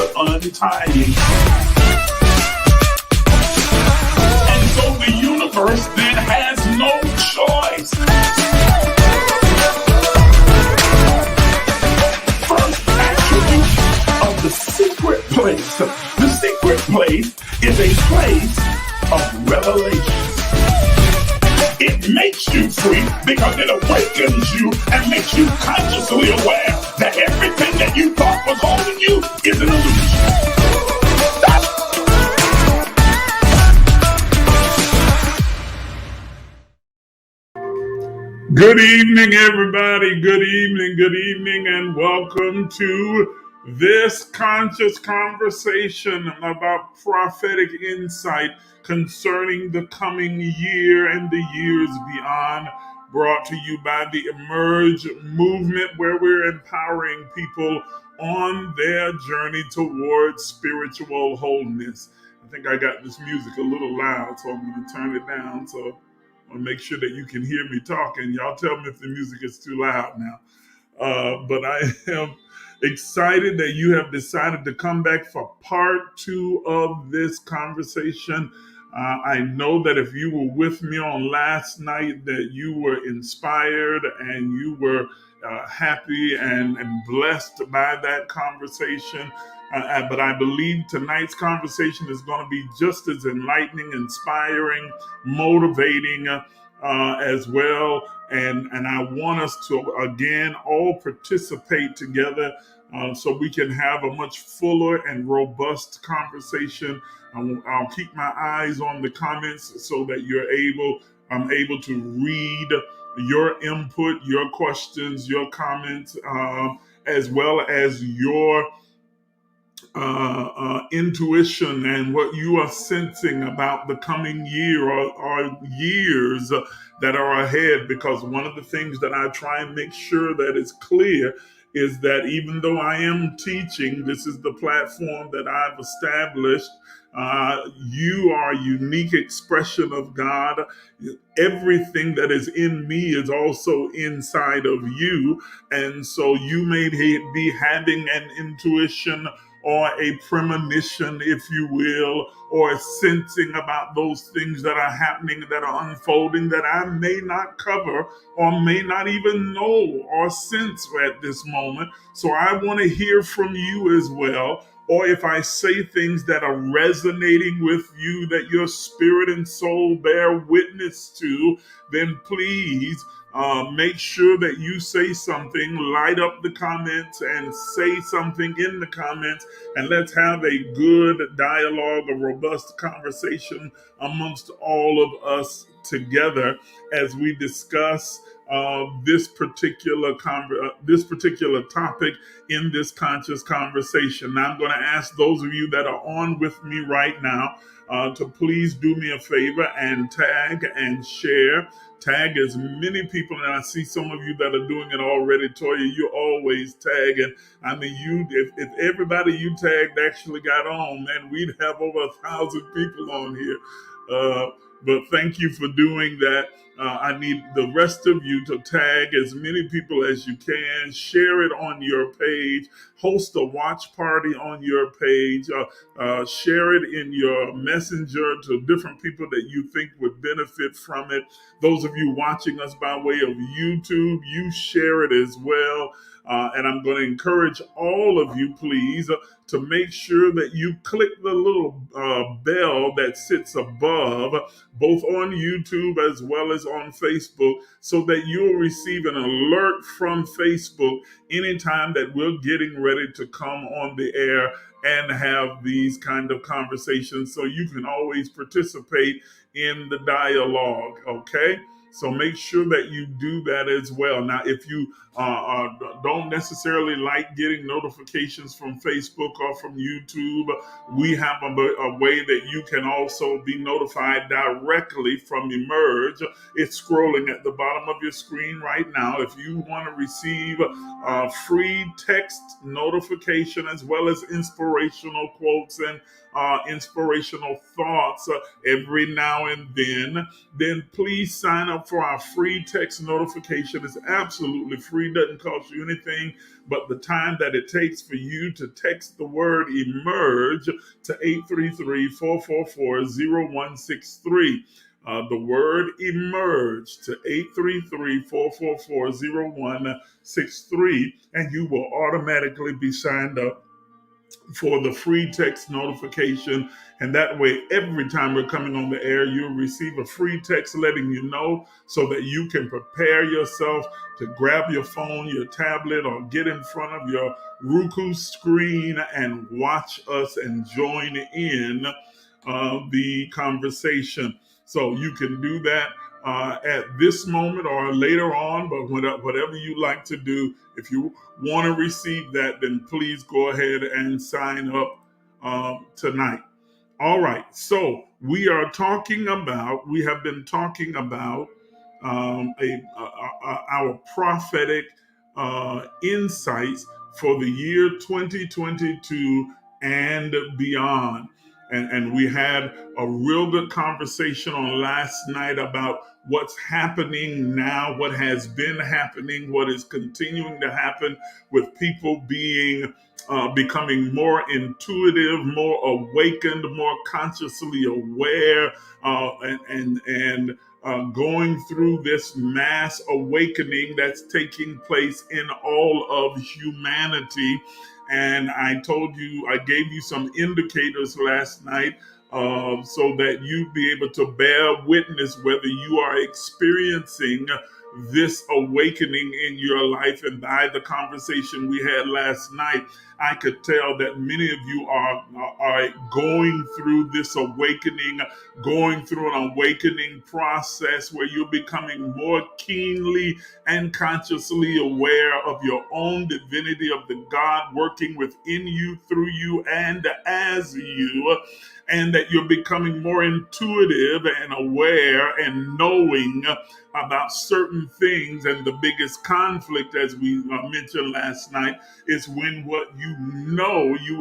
but untying. And so the universe then has no choice. First attribute of the secret place. The secret place is a place of revelation. It makes you free because it awakens you and makes you consciously aware that everything that you thought was holding you is an illusion. Good evening, everybody. Good evening, and welcome to this conscious conversation about prophetic insight concerning the coming year and the years beyond, brought to you by the Emerge movement, where we're empowering people on their journey towards spiritual wholeness. I think I got this music a little loud, so I'm going to turn it down. So I'll make sure that you can hear me talking. Y'all tell me if the music is too loud now. But I am excited that you have decided to come back for part 2 of this conversation. I know that if you were with me on last night, that you were inspired and you were happy and blessed by that conversation. But I believe tonight's conversation is going to be just as enlightening, inspiring, motivating as well. And I want us to, again, all participate together so we can have a much fuller and robust conversation. I'll keep my eyes on the comments so that I'm able to read your input, your questions, your comments, as well as your intuition and what you are sensing about the coming year or years that are ahead. Because one of the things that I try and make sure that is clear is that even though I am teaching, this is the platform that I've established. You are a unique expression of God. Everything that is in me is also inside of you. And so you may be having an intuition or a premonition, if you will, or sensing about those things that are happening, that are unfolding, that I may not cover or may not even know or sense at this moment. So I want to hear from you as well. Or if I say things that are resonating with you, that your spirit and soul bear witness to, then please make sure that you say something, light up the comments and say something in the comments, and let's have a good dialogue, a robust conversation amongst all of us together as we discuss this particular topic in this conscious conversation. Now, I'm going to ask those of you that are on with me right now to please do me a favor and tag and share. Tag as many people, and I see some of you that are doing it already. Toya, you always tag, and I mean, if everybody you tagged actually got on, man, we'd have over 1,000 people on here. But thank you for doing that. I need the rest of you to tag as many people as you can. Share it on your page. Host a watch party on your page. Share it in your messenger to different people that you think would benefit from it. Those of you watching us by way of YouTube, you share it as well. And I'm going to encourage all of you, please, to make sure that you click the little bell that sits above, both on YouTube as well as on Facebook, so that you'll receive an alert from Facebook anytime that we're getting ready to come on the air and have these kind of conversations, so you can always participate in the dialogue, okay? So make sure that you do that as well. Now, if you don't necessarily like getting notifications from Facebook or from YouTube, we have a way that you can also be notified directly from Emerge. It's scrolling at the bottom of your screen right now. If you want to receive free text notification as well as inspirational quotes and inspirational thoughts every now and then please sign up up for our free text notification. It's absolutely free, doesn't cost you anything but the time that it takes for you to text the word emerge to 833-444-0163. The word emerge to 833-444-0163, and you will automatically be signed up for the free text notification. And that way, every time we're coming on the air, you'll receive a free text letting you know, so that you can prepare yourself to grab your phone, your tablet, or get in front of your Roku screen and watch us and join in the conversation. So you can do that at this moment or later on, but whatever you like to do. If you want to receive that, then please go ahead and sign up tonight. All right, so we have been talking about our prophetic insights for the year 2022 and beyond. And we had a real good conversation on last night about what's happening now, what has been happening, what is continuing to happen with people becoming more intuitive, more awakened, more consciously aware, and going through this mass awakening that's taking place in all of humanity. And I gave you some indicators last night so that you'd be able to bear witness whether you are experiencing this awakening in your life. And by the conversation we had last night, I could tell that many of you are going through this awakening, going through an awakening process where you're becoming more keenly and consciously aware of your own divinity, of the God working within you, through you, and as you, and that you're becoming more intuitive and aware and knowing about certain things. And the biggest conflict, as we mentioned last night, is when what you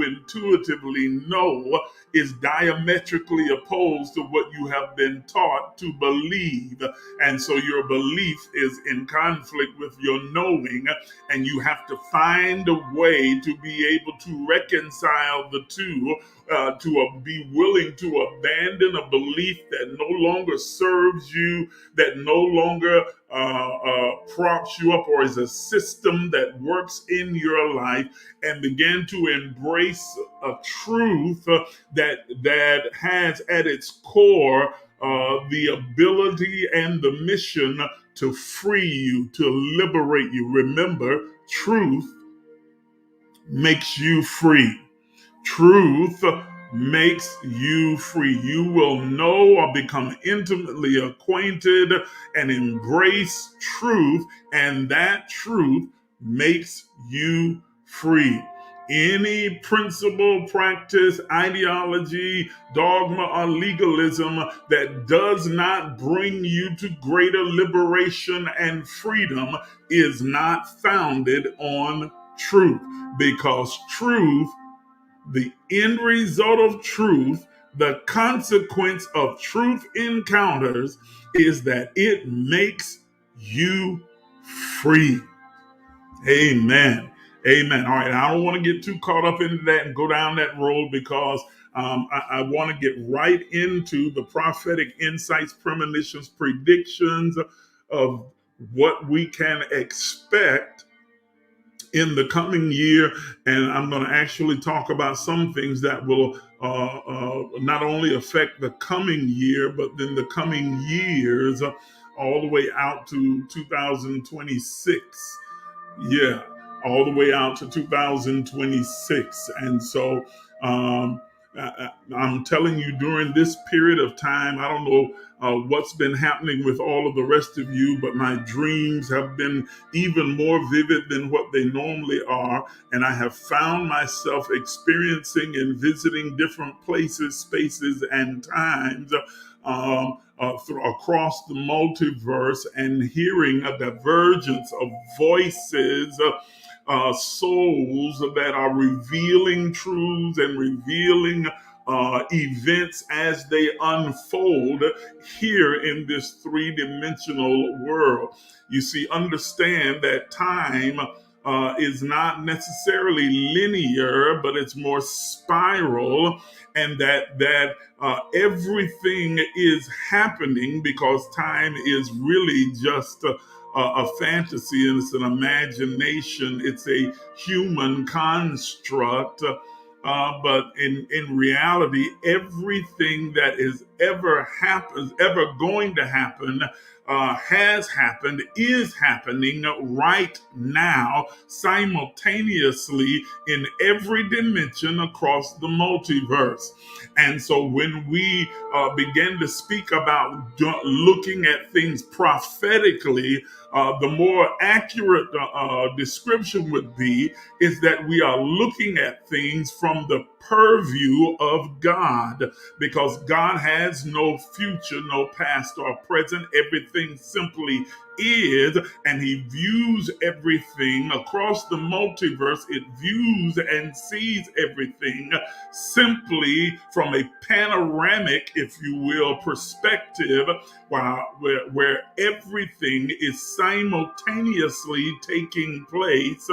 intuitively know is diametrically opposed to what you have been taught to believe. And so your belief is in conflict with your knowing, and you have to find a way to be able to reconcile the two, to be willing to abandon a belief that no longer serves you, that no longer props you up, or is a system that works in your life, and begin to embrace a truth that has at its core the ability and the mission to free you, to liberate you. Remember, truth makes you free. Truth makes you free. You will know or become intimately acquainted and embrace truth, and that truth makes you free. Any principle, practice, ideology, dogma, or legalism that does not bring you to greater liberation and freedom is not founded on truth, because truth, the end result of truth, the consequence of truth encounters, is that it makes you free. Amen. Amen. All right. I don't want to get too caught up into that and go down that road, because I want to get right into the prophetic insights, premonitions, predictions of what we can expect in the coming year. And I'm going to actually talk about some things that will not only affect the coming year, but then the coming years all the way out to 2026. Yeah, all the way out to 2026. And so I'm telling you, during this period of time, I don't know what's been happening with all of the rest of you, but my dreams have been even more vivid than what they normally are. And I have found myself experiencing and visiting different places, spaces, and times across the multiverse, and hearing a divergence of voices, souls that are revealing truths and revealing events as they unfold here in this three-dimensional world. You see, understand that time is not necessarily linear, but it's more spiral, and that everything is happening because time is really just a fantasy, and it's an imagination. It's a human construct. But in reality, everything that is ever going to happen, has happened, is happening right now, simultaneously in every dimension across the multiverse. And so when we begin to speak about looking at things prophetically, the more accurate description would be is that we are looking at things from the purview of God, because God has no future, no past or present. Everything simply is, and he views everything across the multiverse. It views and sees everything simply from a panoramic, if you will, perspective, where everything is simultaneously taking place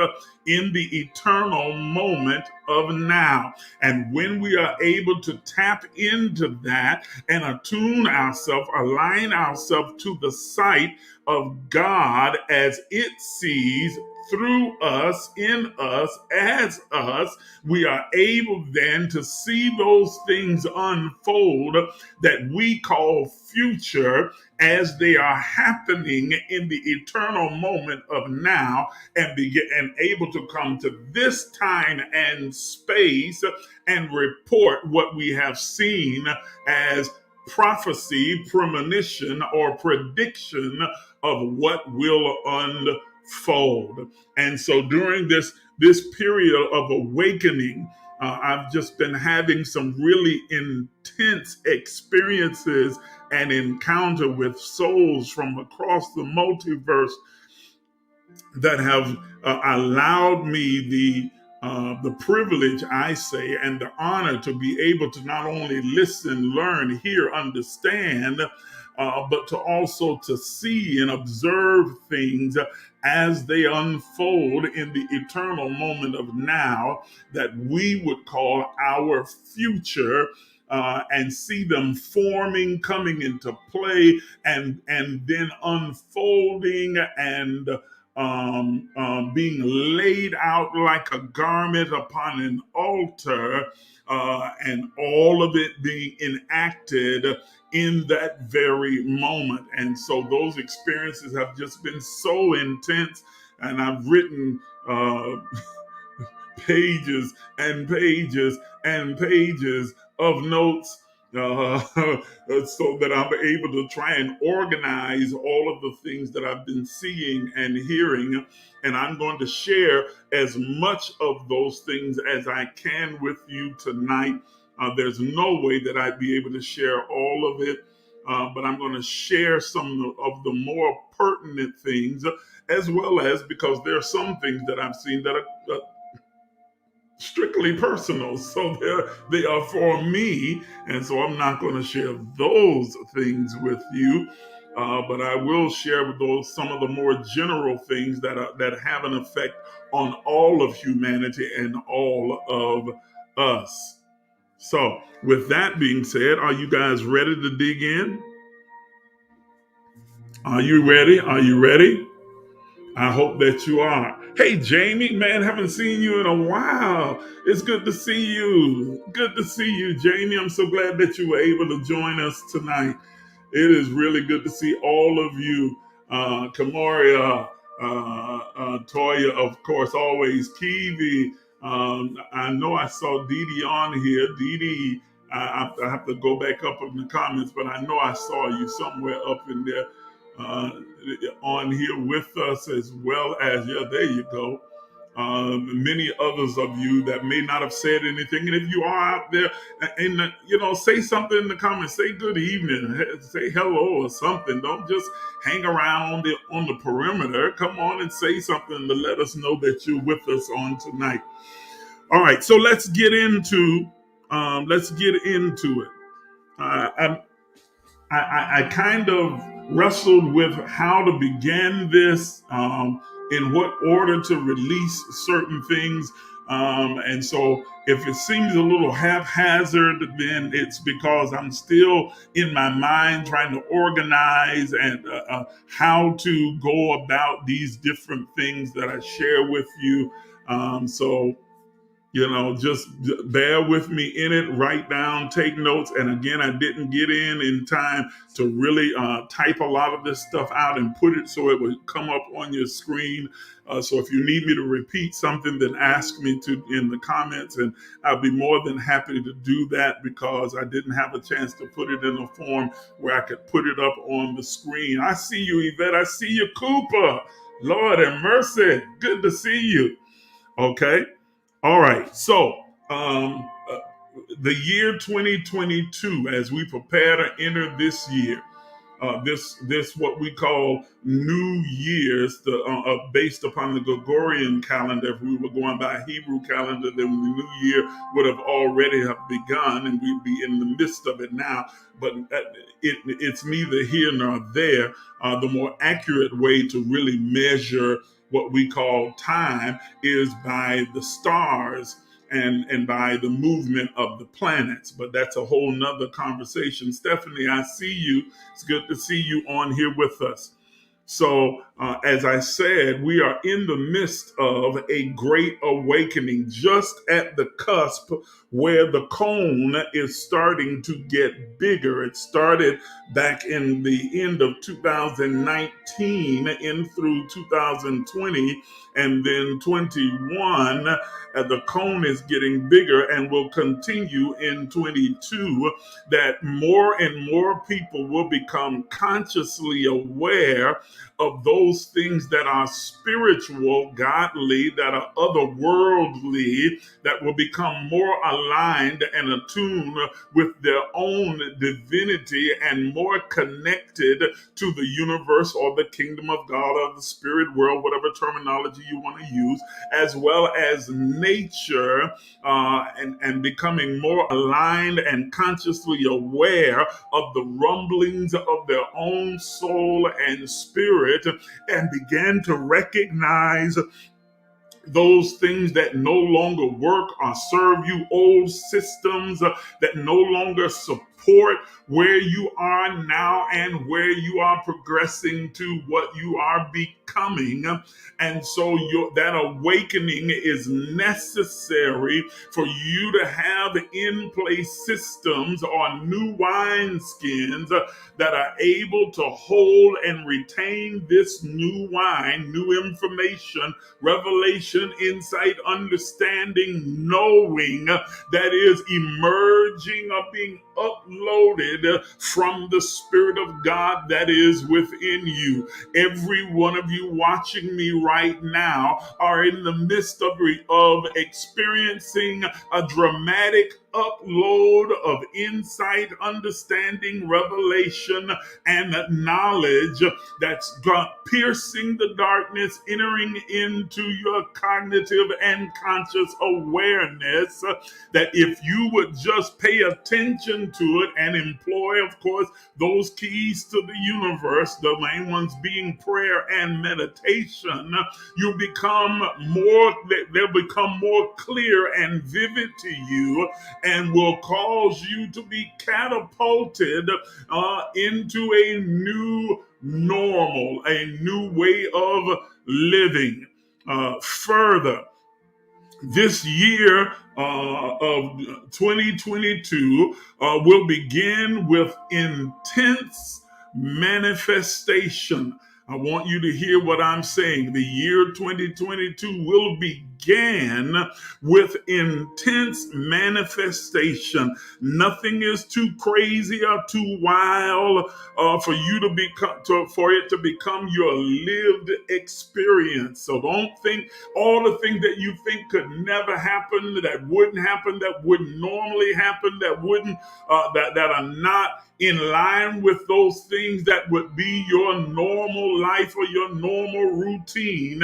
in the eternal moment of now. And when we are able to tap into that and attune ourselves, align ourselves to the sight of God as it sees through us, in us, as us, we are able then to see those things unfold that we call future as they are happening in the eternal moment of now, and able to come to this time and space and report what we have seen as prophecy, premonition, or prediction of what will unfold. And so during this period of awakening, I've just been having some really intense experiences and encounter with souls from across the multiverse that have allowed me the privilege, I say, and the honor to be able to not only listen, learn, hear, understand, but to also to see and observe things as they unfold in the eternal moment of now that we would call our future, and see them forming, coming into play, and then unfolding and being laid out like a garment upon an altar, and all of it being enacted in that very moment. And so those experiences have just been so intense, and I've written pages and pages and pages of notes, so that I'm able to try and organize all of the things that I've been seeing and hearing. And I'm going to share as much of those things as I can with you tonight. There's no way that I'd be able to share all of it, but I'm going to share some of the more pertinent things, as well as, because there are some things that I've seen that are strictly personal, so they are for me, and so I'm not going to share those things with you, but I will share with those some of the more general things that have an effect on all of humanity and all of us. So with that being said, are you guys ready to dig in? Are you ready? Are you ready? I hope that you are. Hey, Jamie, man, haven't seen you in a while. It's good to see you. Good to see you, Jamie. I'm so glad that you were able to join us tonight. It is really good to see all of you. Kamaria, Toya, of course, always. Kiwi. I know I saw Dee Dee on here. Dee Dee, I have to go back up in the comments, but I know I saw you somewhere up in there. On here with us, as well as, yeah, there you go. Many others of you that may not have said anything. And if you are out there, and say something in the comments, say good evening, say hello or something. Don't just hang around on the perimeter. Come on and say something to let us know that you're with us on tonight. All right, so let's get into let's get into it. I, I kind of wrestled with how to begin this, in what order to release certain things. And so if it seems a little haphazard, then it's because I'm still in my mind trying to organize and how to go about these different things that I share with you. So just bear with me in it, write down, take notes. And again, I didn't get in time to really type a lot of this stuff out and put it so it would come up on your screen. So if you need me to repeat something, then ask me to in the comments, and I'll be more than happy to do that, because I didn't have a chance to put it in a form where I could put it up on the screen. I see you, Yvette. I see you, Cooper. Lord have mercy. Good to see you. Okay. All right. So, the year 2022, as we prepare to enter this year, this what we call New Year's, based upon the Gregorian calendar. If we were going by a Hebrew calendar, then the New Year would have already have begun, and we'd be in the midst of it now. But it's neither here nor there. The more accurate way to really measure what we call time is by the stars and by the movement of the planets. But that's a whole nother conversation. Stephanie, I see you. It's good to see you on here with us. So, as I said, we are in the midst of a great awakening, just at the cusp where the cone is starting to get bigger. It started back in the end of 2019 in through 2020, and then 21. The cone is getting bigger and will continue in 22, that more and more people will become consciously aware of those things that are spiritual, godly, that are otherworldly, that will become more aligned and attuned with their own divinity and more connected to the universe or the kingdom of God or the spirit world, whatever terminology you want to use, as well as nature, and becoming more aligned and consciously aware of the rumblings of their own soul and spirit, and began to recognize those things that no longer work or serve you, old systems that no longer support where you are now and where you are progressing to what you are becoming. And so that awakening is necessary for you to have in place systems or new wineskins that are able to hold and retain this new wine, new information, revelation, insight, understanding, knowing that is emerging or being uploaded from the Spirit of God that is within you. Every one of you watching me right now are in the midst of experiencing a dramatic upload of insight, understanding, revelation, and knowledge that's piercing the darkness, entering into your cognitive and conscious awareness, that if you would just pay attention to it and employ, of course, those keys to the universe, the main ones being prayer and meditation, they'll become more clear and vivid to you, and will cause you to be catapulted into a new normal, a new way of living. Further, this year of 2022 will begin with intense manifestation. I want you to hear what I'm saying. The year 2022 will begin with intense manifestation. Nothing is too crazy or too wild for you to for it to become your lived experience. So don't think all the things that you think could never happen, that wouldn't normally happen, that wouldn't that are not in line with those things that would be your normal life or your normal routine,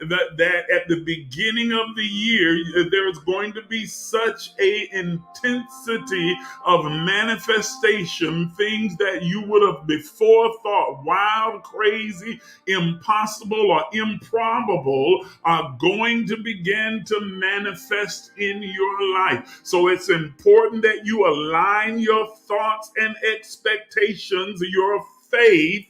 that at the beginning beginning of the year, there's going to be such a intensity of manifestation, things that you would have before thought wild, crazy, impossible, or improbable are going to begin to manifest in your life. So it's important that you align your thoughts and expectations, your faith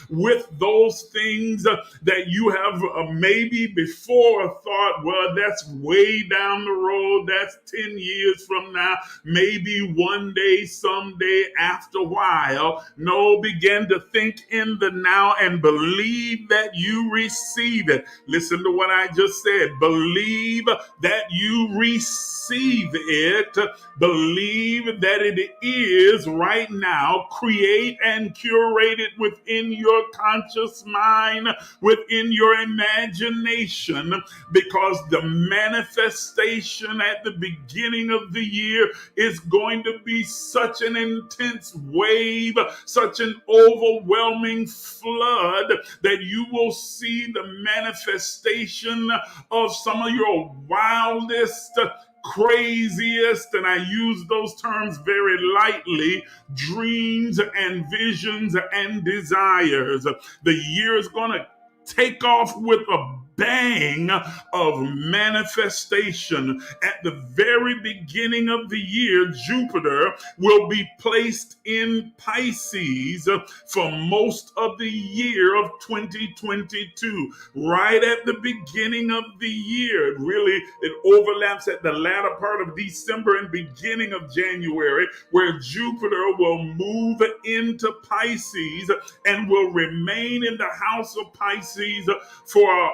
with those things that you have maybe before thought, well, that's way down the road, that's 10 years from now, maybe one day, someday, after a while. No, begin to think in the now and believe that you receive it. Listen to what I just said. Believe that you receive it. Believe that it is right now. Create and curate it within your conscious mind, within your imagination, because the manifestation at the beginning of the year is going to be such an intense wave, such an overwhelming flood, that you will see the manifestation of some of your wildest, craziest, and I use those terms very lightly, dreams and visions and desires. The year is going to take off with a bang of manifestation. At the very beginning of the year, Jupiter will be placed in Pisces for most of the year of 2022. Right at the beginning of the year, it overlaps at the latter part of December and beginning of January, where Jupiter will move into Pisces and will remain in the house of Pisces for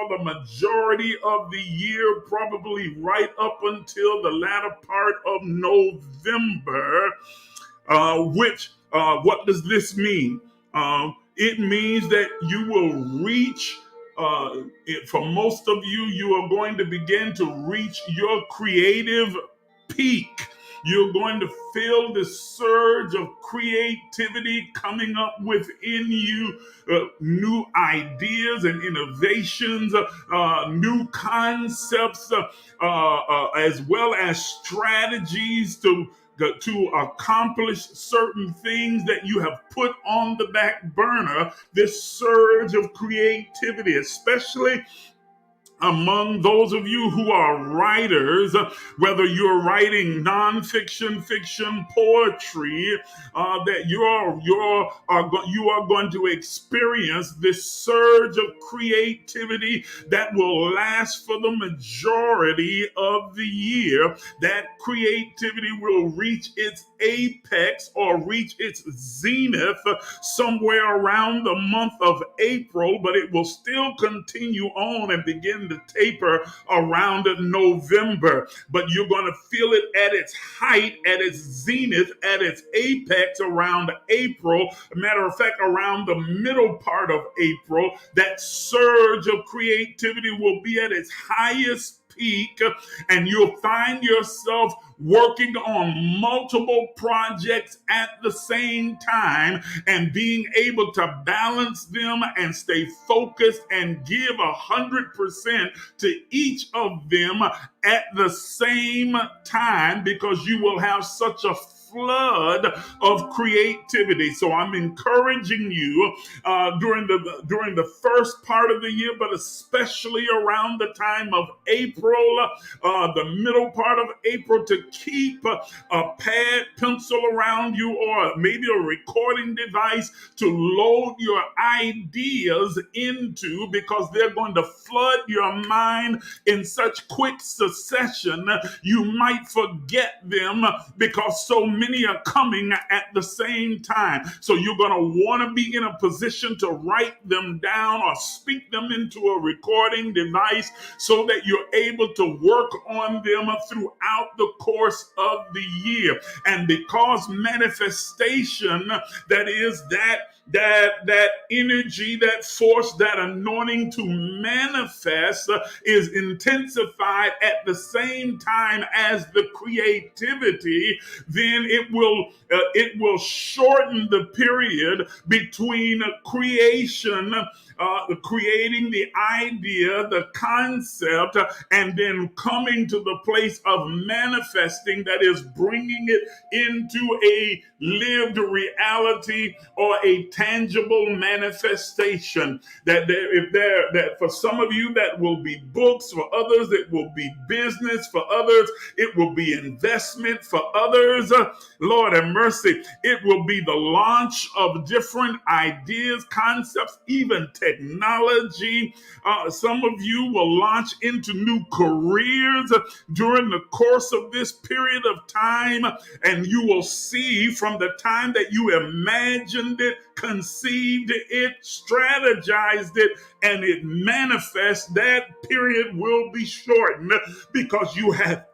the majority of the year, probably right up until the latter part of November. What does this mean? It means that you will reach, for most of you, you are going to begin to reach your creative peak. You're going to feel this surge of creativity coming up within you, new ideas and innovations, new concepts, as well as strategies to accomplish certain things that you have put on the back burner. This surge of creativity, especially among those of you who are writers, whether you're writing nonfiction, fiction, poetry, that you are going to experience this surge of creativity that will last for the majority of the year. That creativity will reach its apex or reach its zenith somewhere around the month of April, but it will still continue on and begin to taper around November. But you're going to feel it at its height, at its zenith, at its apex around April. Matter of fact, around the middle part of April, that surge of creativity will be at its highest peak, and you'll find yourself working on multiple projects at the same time and being able to balance them and stay focused and give 100% to each of them at the same time, because you will have such a flood of creativity. So I'm encouraging you during the first part of the year, but especially around the time of April, the middle part of April, to keep a pad, pencil around you, or maybe a recording device to load your ideas into, because they're going to flood your mind in such quick succession you might forget them, because so many are coming at the same time. So you're going to want to be in a position to write them down or speak them into a recording device so that you're able to work on them throughout the course of the year. And because manifestation, that is that energy, that force, that anointing to manifest is intensified at the same time as the creativity, then then it will shorten the period between creation, creating the idea, the concept, and then coming to the place of manifesting, that is bringing it into a lived reality or a tangible manifestation. That for some of you that will be books, for others it will be business, for others it will be investment, for others, Lord have mercy, it will be the launch of different ideas, concepts, even technology. Some of you will launch into new careers during the course of this period of time, and you will see from the time that you imagined it, conceived it, strategized it, and it manifests, that period will be shortened because you have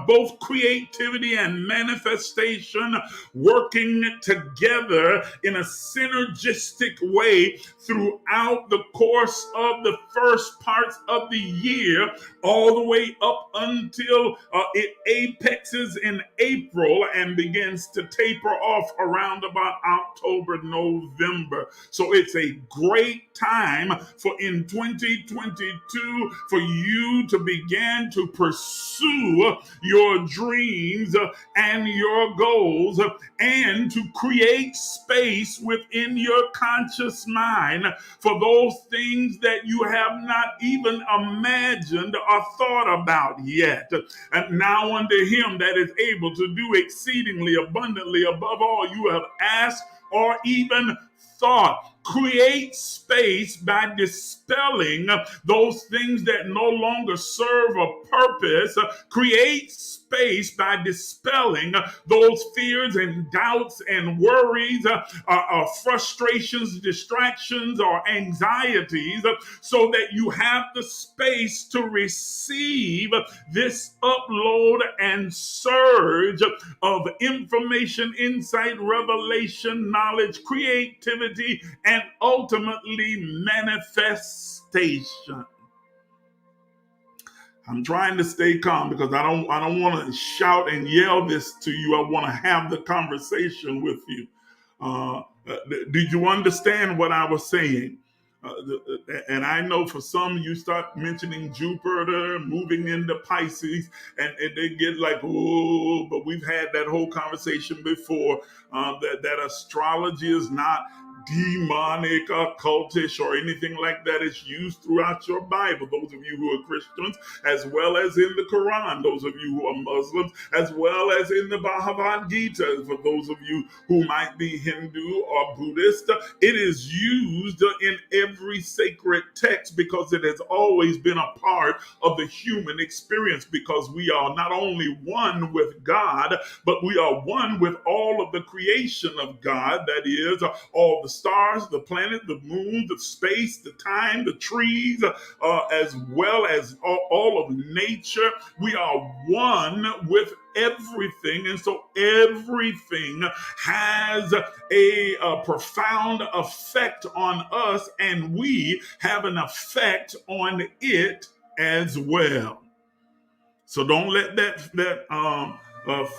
both creativity and manifestation working together in a synergistic way throughout the course of the first parts of the year, all the way up until it apexes in April and begins to taper off around about October, November. So it's a great time for in 2022 for you to begin to pursue your dreams and your goals, and to create space within your conscious mind for those things that you have not even imagined or thought about yet. And now unto him that is able to do exceedingly abundantly above all you have asked or even thought. Create space by dispelling those things that no longer serve a purpose. Create space by dispelling those fears and doubts and worries, frustrations, distractions, or anxieties, so that you have the space to receive this upload and surge of information, insight, revelation, knowledge, creativity, and ultimately manifestation. I'm trying to stay calm because I don't want to shout and yell this to you. I want to have the conversation with you. Did you understand what I was saying? And I know for some, you start mentioning Jupiter moving into Pisces, and they get like, oh, but we've had that whole conversation before, that astrology is not demonic, occultish, or anything like that. It's used throughout your Bible. Those of you who are Christians, as well as in the Quran. Those of you who are Muslims, as well as in the Bhagavad Gita. For those of you who might be Hindu or Buddhist, it is used in every sacred text because it has always been a part of the human experience, because we are not only one with God, but we are one with all of the creation of God. That is, all the stars, the planet, the moon, the space, the time, the trees, as well as all of nature. We are one with everything, and so everything has a profound effect on us, and we have an effect on it as well. So don't let that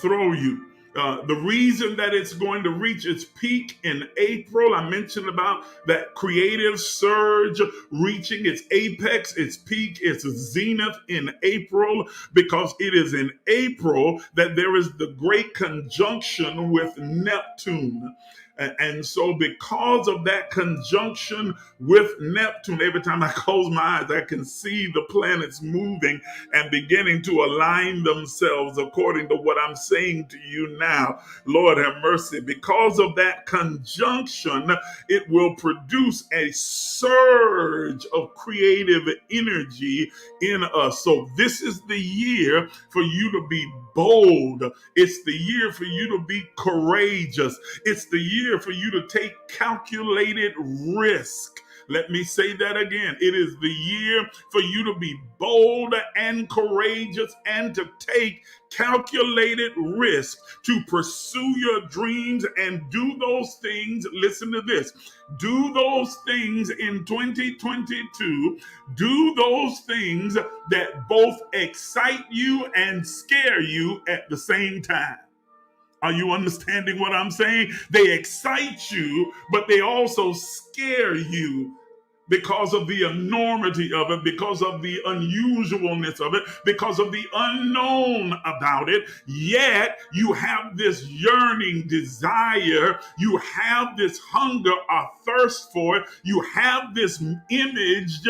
throw you. The reason that it's going to reach its peak in April, I mentioned about that creative surge reaching its apex, its peak, its zenith in April, because it is in April that there is the great conjunction with Neptune. And so because of that conjunction with Neptune, every time I close my eyes, I can see the planets moving and beginning to align themselves according to what I'm saying to you now. Lord have mercy. Because of that conjunction, it will produce a surge of creative energy in us. So this is the year for you to be bold. It's the year for you to be courageous. It's the year for you to take calculated risk. Let me say that again. It is the year for you to be bold and courageous and to take calculated risk, to pursue your dreams and do those things. Listen to this. Do those things in 2022. Do those things that both excite you and scare you at the same time. Are you understanding what I'm saying? They excite you, but they also scare you because of the enormity of it, because of the unusualness of it, because of the unknown about it. Yet you have this yearning desire, you have this hunger or thirst for it, you have this imaged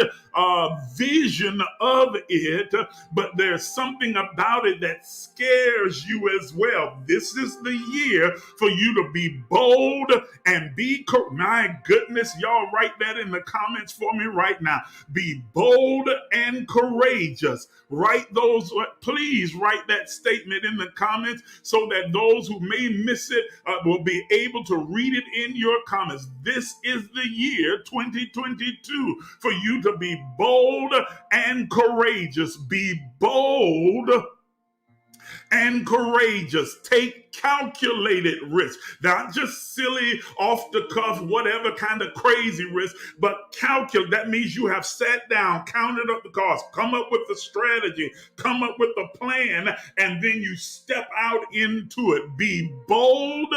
vision of it, but there's something about it that scares you as well. This is the year for you to be bold and my goodness, y'all write that in the comments for me right now. Be bold and courageous. Please write that statement in the comments so that those who may miss it will be able to read it in your comments. This is the year 2022 for you to be bold and courageous. Be bold and courageous. Take calculated risk, not just silly, off the cuff, whatever kind of crazy risk, but calculate. That means you have sat down, counted up the cost, come up with the strategy, come up with a plan, and then you step out into it. Be bold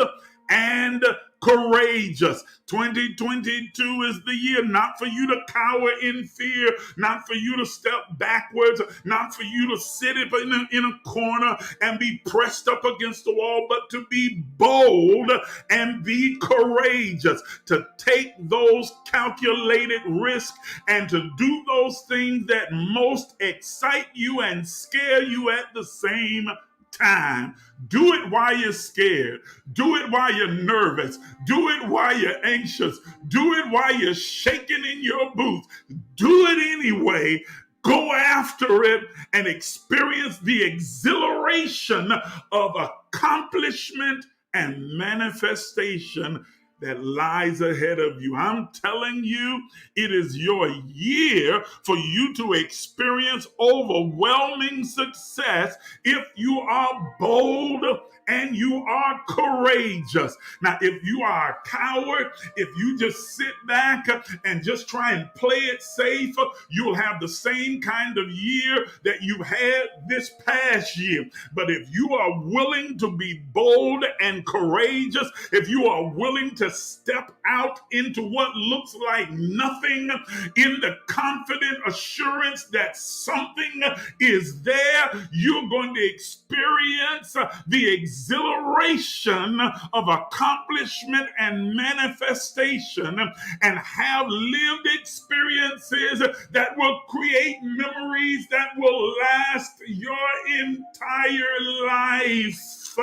and courageous. 2022 is the year not for you to cower in fear, not for you to step backwards, not for you to sit in a corner and be pressed up against the wall, but to be bold and be courageous, to take those calculated risks and to do those things that most excite you and scare you at the same time. Do it while you're scared. Do it while you're nervous. Do it while you're anxious. Do it while you're shaking in your boots. Do it anyway. Go after it and experience the exhilaration of accomplishment and manifestation that lies ahead of you. I'm telling you, it is your year for you to experience overwhelming success if you are bold and you are courageous. Now, if you are a coward, if you just sit back and just try and play it safe, you'll have the same kind of year that you had this past year. But if you are willing to be bold and courageous, if you are willing to step out into what looks like nothing in the confident assurance that something is there, you're going to experience the exhilaration of accomplishment and manifestation and have lived experiences that will create memories that will last your entire life.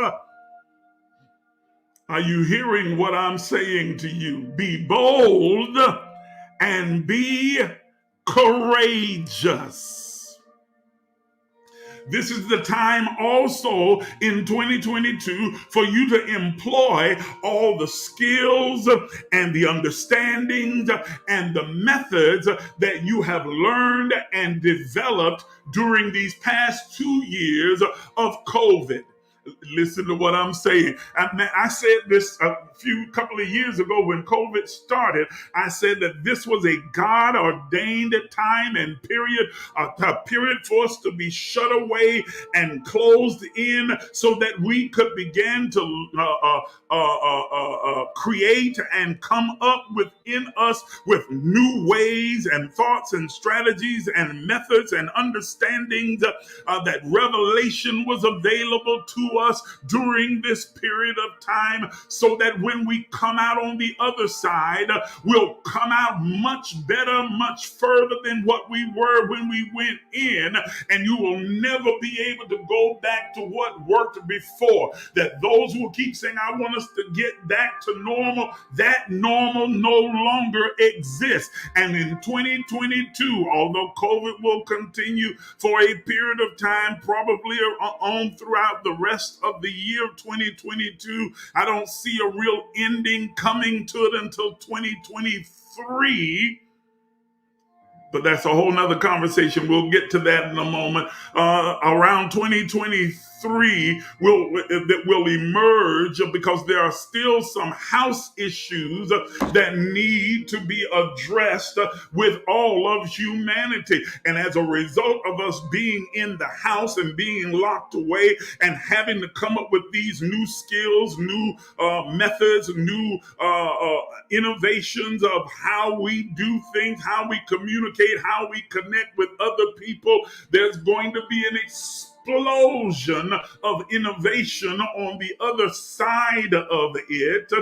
Are you hearing what I'm saying to you? Be bold and be courageous. This is the time also in 2022 for you to employ all the skills and the understandings and the methods that you have learned and developed during these past 2 years of COVID. Listen to what I'm saying. I said this a couple of years ago when COVID started. I said that this was a God ordained time and period, a period for us to be shut away and closed in so that we could begin to create and come up within us with new ways and thoughts and strategies and methods and understandings that revelation was available to us during this period of time, so that when we come out on the other side, we'll come out much better, much further than what we were when we went in, and you will never be able to go back to what worked before. That those who keep saying, I want us to get back to normal, that normal no longer exists. And in 2022, although COVID will continue for a period of time, probably on throughout the rest of the year of 2022, I don't see a real ending coming to it until 2023. But that's a whole nother conversation. We'll get to that in a moment. Around 2023, 3 will emerge, because there are still some house issues that need to be addressed with all of humanity. And as a result of us being in the house and being locked away and having to come up with these new skills, new methods, new innovations of how we do things, how we communicate, how we connect with other people, there's going to be an explosion of innovation on the other side of it,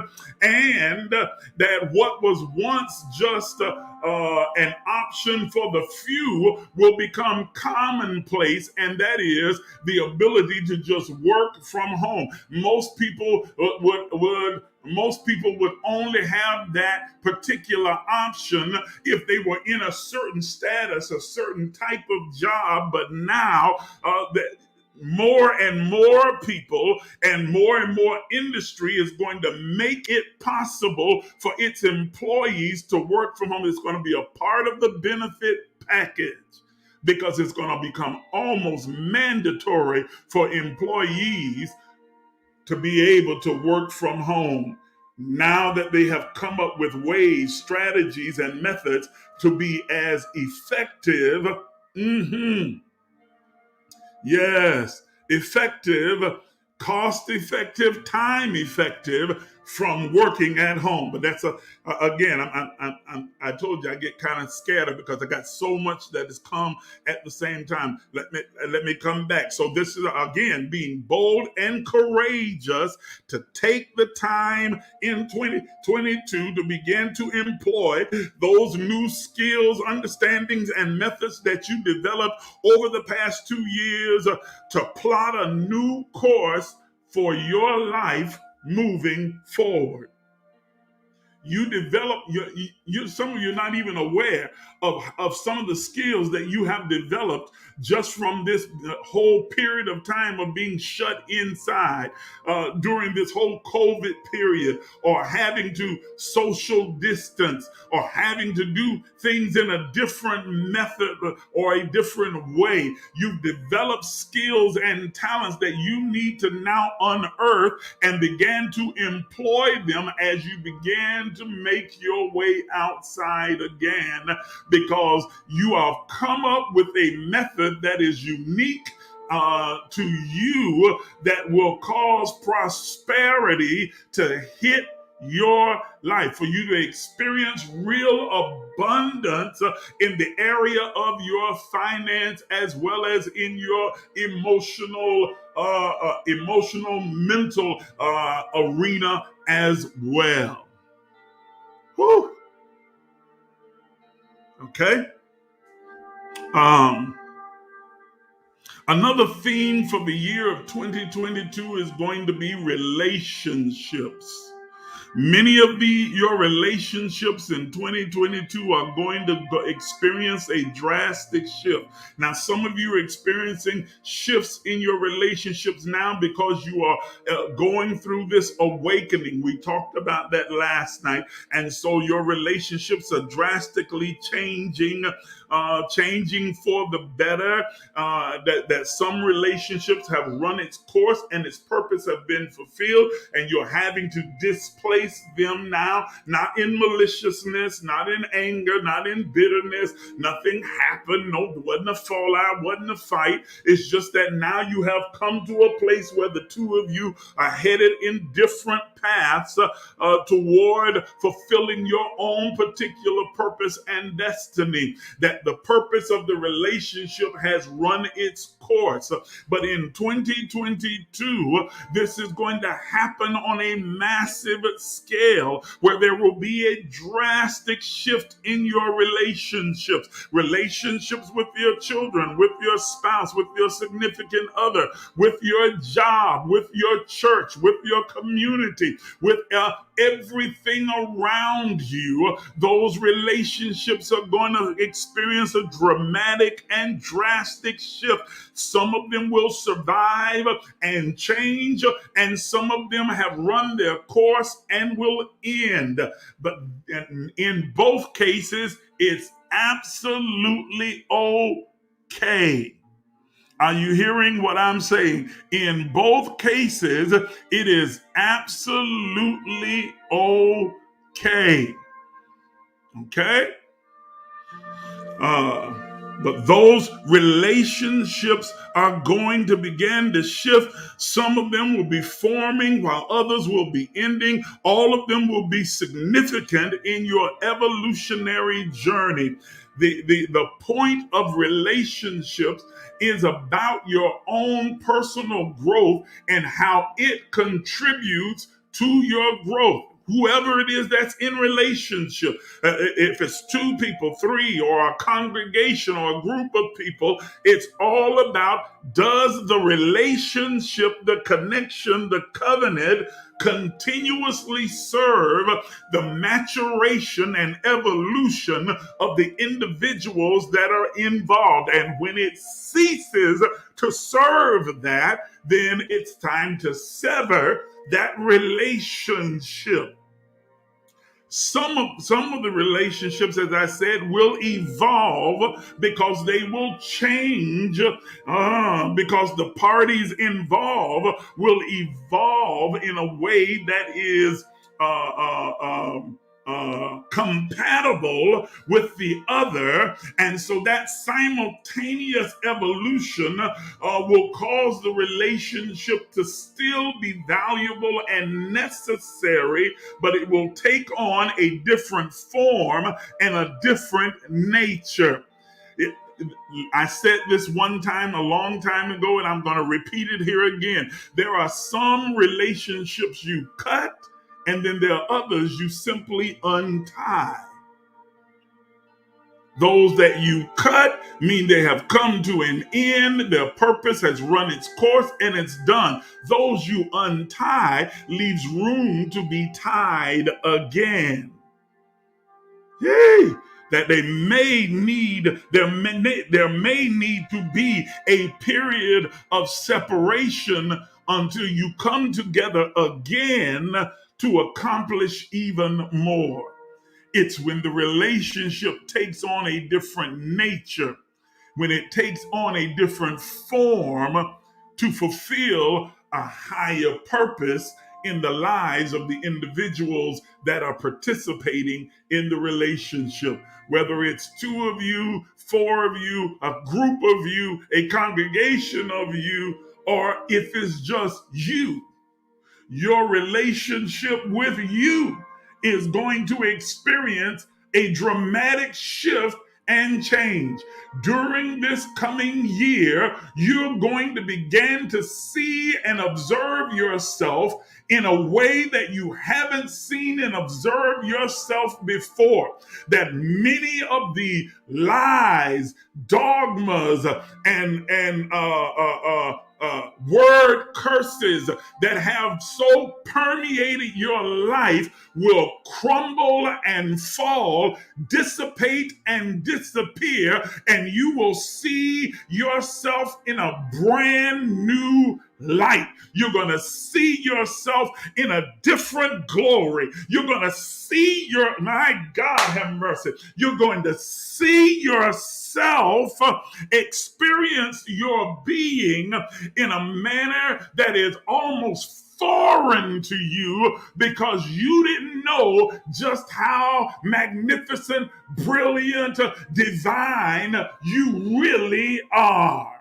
and that what was once just an option for the few will become commonplace, and that is the ability to just work from home. Most people would only have that particular option if they were in a certain status, a certain type of job. But now that more and more people and more industry is going to make it possible for its employees to work from home. It's going to be a part of the benefit package, because it's going to become almost mandatory for employees to be able to work from home, now that they have come up with ways, strategies, and methods to be as effective. Yes, effective, cost effective, time effective from working at home. But that's again, I told you I get kind of scattered because I got so much that has come at the same time. Let me come back. So this is again being bold and courageous to take the time in 2022 to begin to employ those new skills, understandings, and methods that you developed over the past 2 years to plot a new course for your life moving forward. You develop some of you are not even aware of some of the skills that you have developed just from this whole period of time of being shut inside during this whole COVID period, or having to social distance, or having to do things in a different method or a different way. You've developed skills and talents that you need to now unearth and begin to employ them as you begin to make your way outside again, because you have come up with a method that is unique to you, that will cause prosperity to hit your life, for you to experience real abundance in the area of your finance, as well as in your emotional, mental arena as well. Whew. Okay. Another theme for the year of 2022 is going to be relationships. Many of your relationships in 2022 are going to experience a drastic shift. Now, some of you are experiencing shifts in your relationships now because you are going through this awakening. We talked about that last night. And so your relationships are drastically changing for the better. That some relationships have run its course and its purpose have been fulfilled, and you're having to displace them now, not in maliciousness, not in anger, not in bitterness. Nothing happened. No, it wasn't a fallout, wasn't a fight. It's just that now you have come to a place where the two of you are headed in different paths toward fulfilling your own particular purpose and destiny. That the purpose of the relationship has run its course. But in 2022, this is going to happen on a massive scale, where there will be a drastic shift in your relationships with your children, with your spouse, with your significant other, with your job, with your church, with your community, with everything around you. Those relationships are going to experience a dramatic and drastic shift. Some of them will survive and change, and some of them have run their course and will end. But in both cases, it's absolutely okay. Are you hearing what I'm saying? In both cases, it is absolutely okay. Okay? Uh, but those relationships are going to begin to shift. Some of them will be forming while others will be ending. All of them will be significant in your evolutionary journey. The point of relationships is about your own personal growth and how it contributes to your growth. Whoever it is that's in relationship, if it's two people, three, or a congregation or a group of people, it's all about, does the relationship, the connection, the covenant continuously serve the maturation and evolution of the individuals that are involved? And when it ceases to serve that, then it's time to sever that relationship. Some of the relationships, as I said, will evolve because they will change, because the parties involved will evolve in a way that is uh, uh, um, compatible with the other. And so that simultaneous evolution will cause the relationship to still be valuable and necessary, but it will take on a different form and a different nature. It, I said this one time a long time ago, and I'm going to repeat it here again. There are some relationships you cut, and then there are others you simply untie. Those that you cut mean they have come to an end, their purpose has run its course, and it's done. Those you untie leaves room to be tied again. Yay! That there may need to be a period of separation until you come together again to accomplish even more. It's when the relationship takes on a different nature, when it takes on a different form to fulfill a higher purpose in the lives of the individuals that are participating in the relationship. Whether it's two of you, four of you, a group of you, a congregation of you, or if it's just you, your relationship with you is going to experience a dramatic shift and change. During this coming year, you're going to begin to see and observe yourself in a way that you haven't seen and observed yourself before. That many of the lies, dogmas, and word curses that have so permeated your life will crumble and fall, dissipate and disappear, and you will see yourself in a brand new light. You're going to see yourself in a different glory. You're going to see my God, have mercy. You're going to see yourself experience your being in a manner that is almost foreign to you, because you didn't know just how magnificent, brilliant, divine you really are.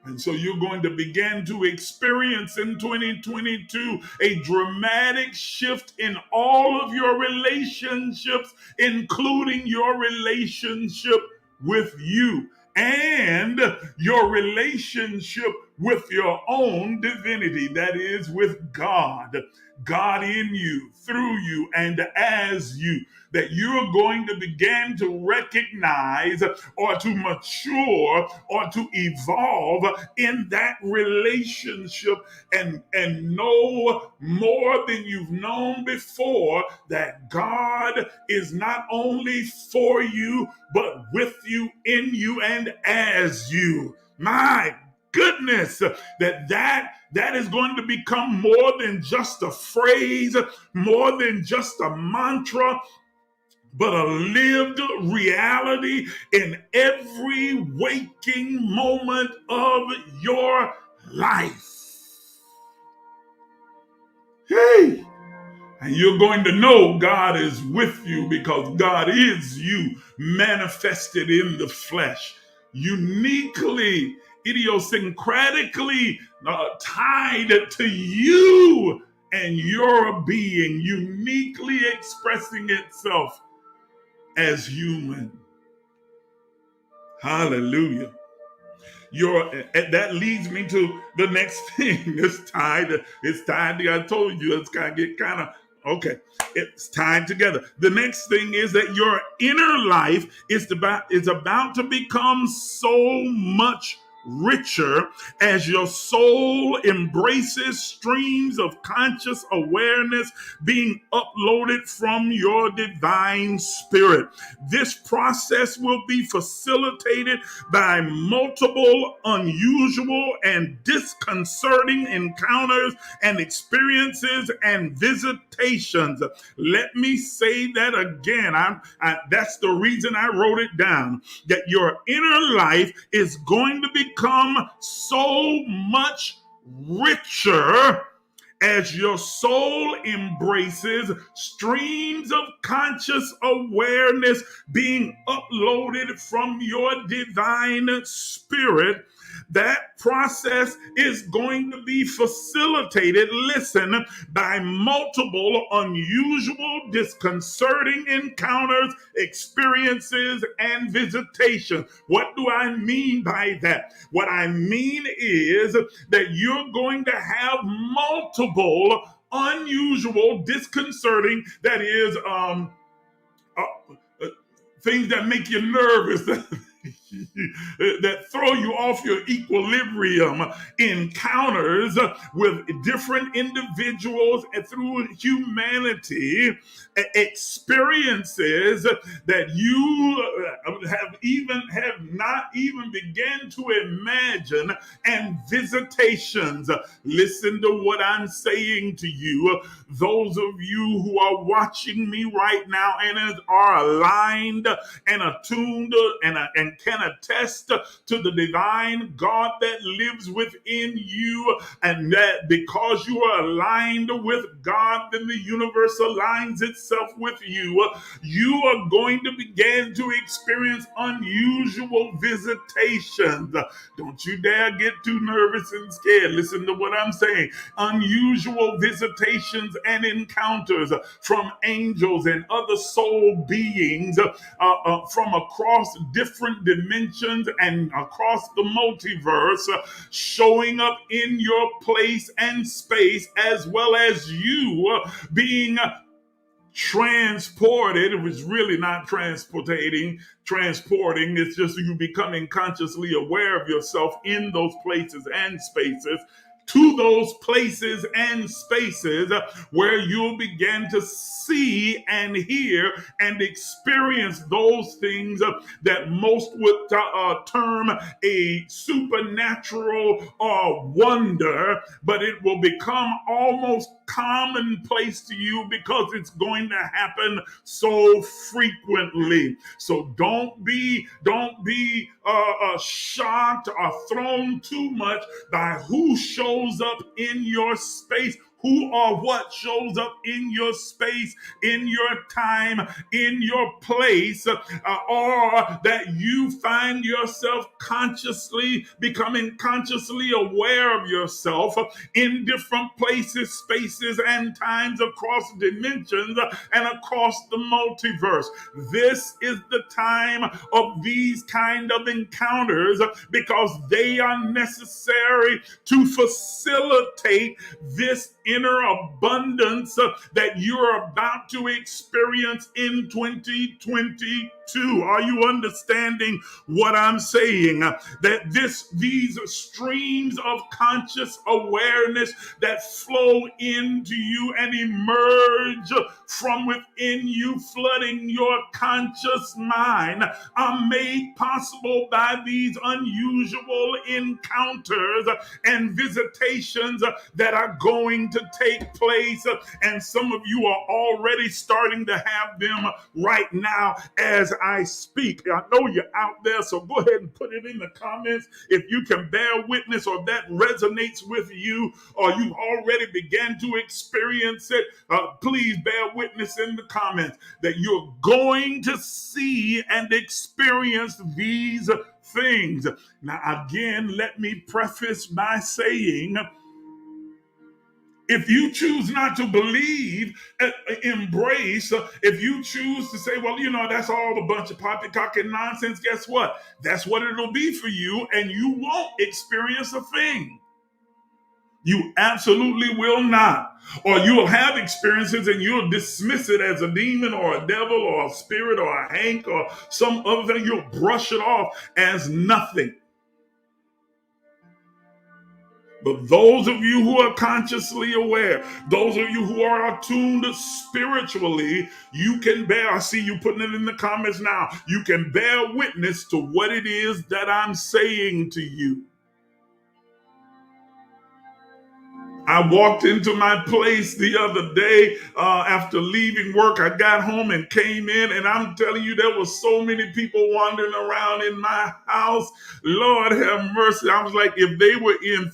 And so you're going to begin to experience in 2022 a dramatic shift in all of your relationships, including your relationship with you and your relationship with your own divinity, that is, with God. God in you, through you, and as you. That you're going to begin to recognize or to mature or to evolve in that relationship and know more than you've known before, that God is not only for you, but with you, in you, and as you. My goodness, that is going to become more than just a phrase, more than just a mantra, but a lived reality in every waking moment of your life. Hey! And you're going to know God is with you because God is you manifested in the flesh, uniquely, idiosyncratically tied to you and your being, uniquely expressing itself as human. Hallelujah. That leads me to the next thing. It's tied. I told you it's gonna get kind of okay. It's tied together. The next thing is that your inner life is about to become so much richer as your soul embraces streams of conscious awareness being uploaded from your divine spirit. This process will be facilitated by multiple unusual and disconcerting encounters and experiences and visitations. Let me say that again. That's the reason I wrote it down. That your inner life is going to become so much richer as your soul embraces streams of conscious awareness being uploaded from your divine spirit. That process is going to be facilitated, listen, by multiple unusual, disconcerting encounters, experiences, and visitations. What do I mean by that? What I mean is that you're going to have multiple unusual, disconcerting, that is, things that make you nervous, that throw you off your equilibrium, encounters with different individuals and through humanity, experiences that you have not even began to imagine, and visitations. Listen to what I'm saying to you. Those of you who are watching me right now and are aligned and attuned and can attest to the divine God that lives within you, and that because you are aligned with God, then the universe aligns itself with you. You are going to begin to experience unusual visitations. Don't you dare get too nervous and scared. Listen to what I'm saying. Unusual visitations and encounters from angels and other soul beings from across different dimensions and across the multiverse, showing up in your place and space, as well as you being transported. It was really not transporting. It's just you becoming consciously aware of yourself in those places and spaces, to those places and spaces where you'll begin to see and hear and experience those things that most would term a supernatural wonder, but it will become almost commonplace to you because it's going to happen so frequently. So don't be shocked or thrown too much by who shows up in your space, who or what shows up in your space, in your time, in your place, or that you find yourself becoming consciously aware of yourself in different places, spaces, and times across dimensions and across the multiverse. This is the time of these kind of encounters because they are necessary to facilitate this inner abundance that you're about to experience in 2022. Are you understanding what I'm saying? That these streams of conscious awareness that flow into you and emerge from within you, flooding your conscious mind, are made possible by these unusual encounters and visitations that are going to to take place. And some of you are already starting to have them right now as I speak. I know you're out there, so go ahead and put it in the comments if you can bear witness or that resonates with you or you've already began to experience it. Please bear witness in the comments that you're going to see and experience these things. Now, again, let me preface by saying, if you choose not to believe, embrace, if you choose to say, well, that's all a bunch of poppycock and nonsense, guess what? That's what it'll be for you, and you won't experience a thing. You absolutely will not. Or you'll have experiences and you'll dismiss it as a demon or a devil or a spirit or a hank or some other thing. You'll brush it off as nothing. But those of you who are consciously aware, those of you who are attuned spiritually, you can bear, I see you putting it in the comments now, you can bear witness to what it is that I'm saying to you. I walked into my place the other day after leaving work. I got home and came in, and I'm telling you, there were so many people wandering around in my house. Lord have mercy. I was like, if they were in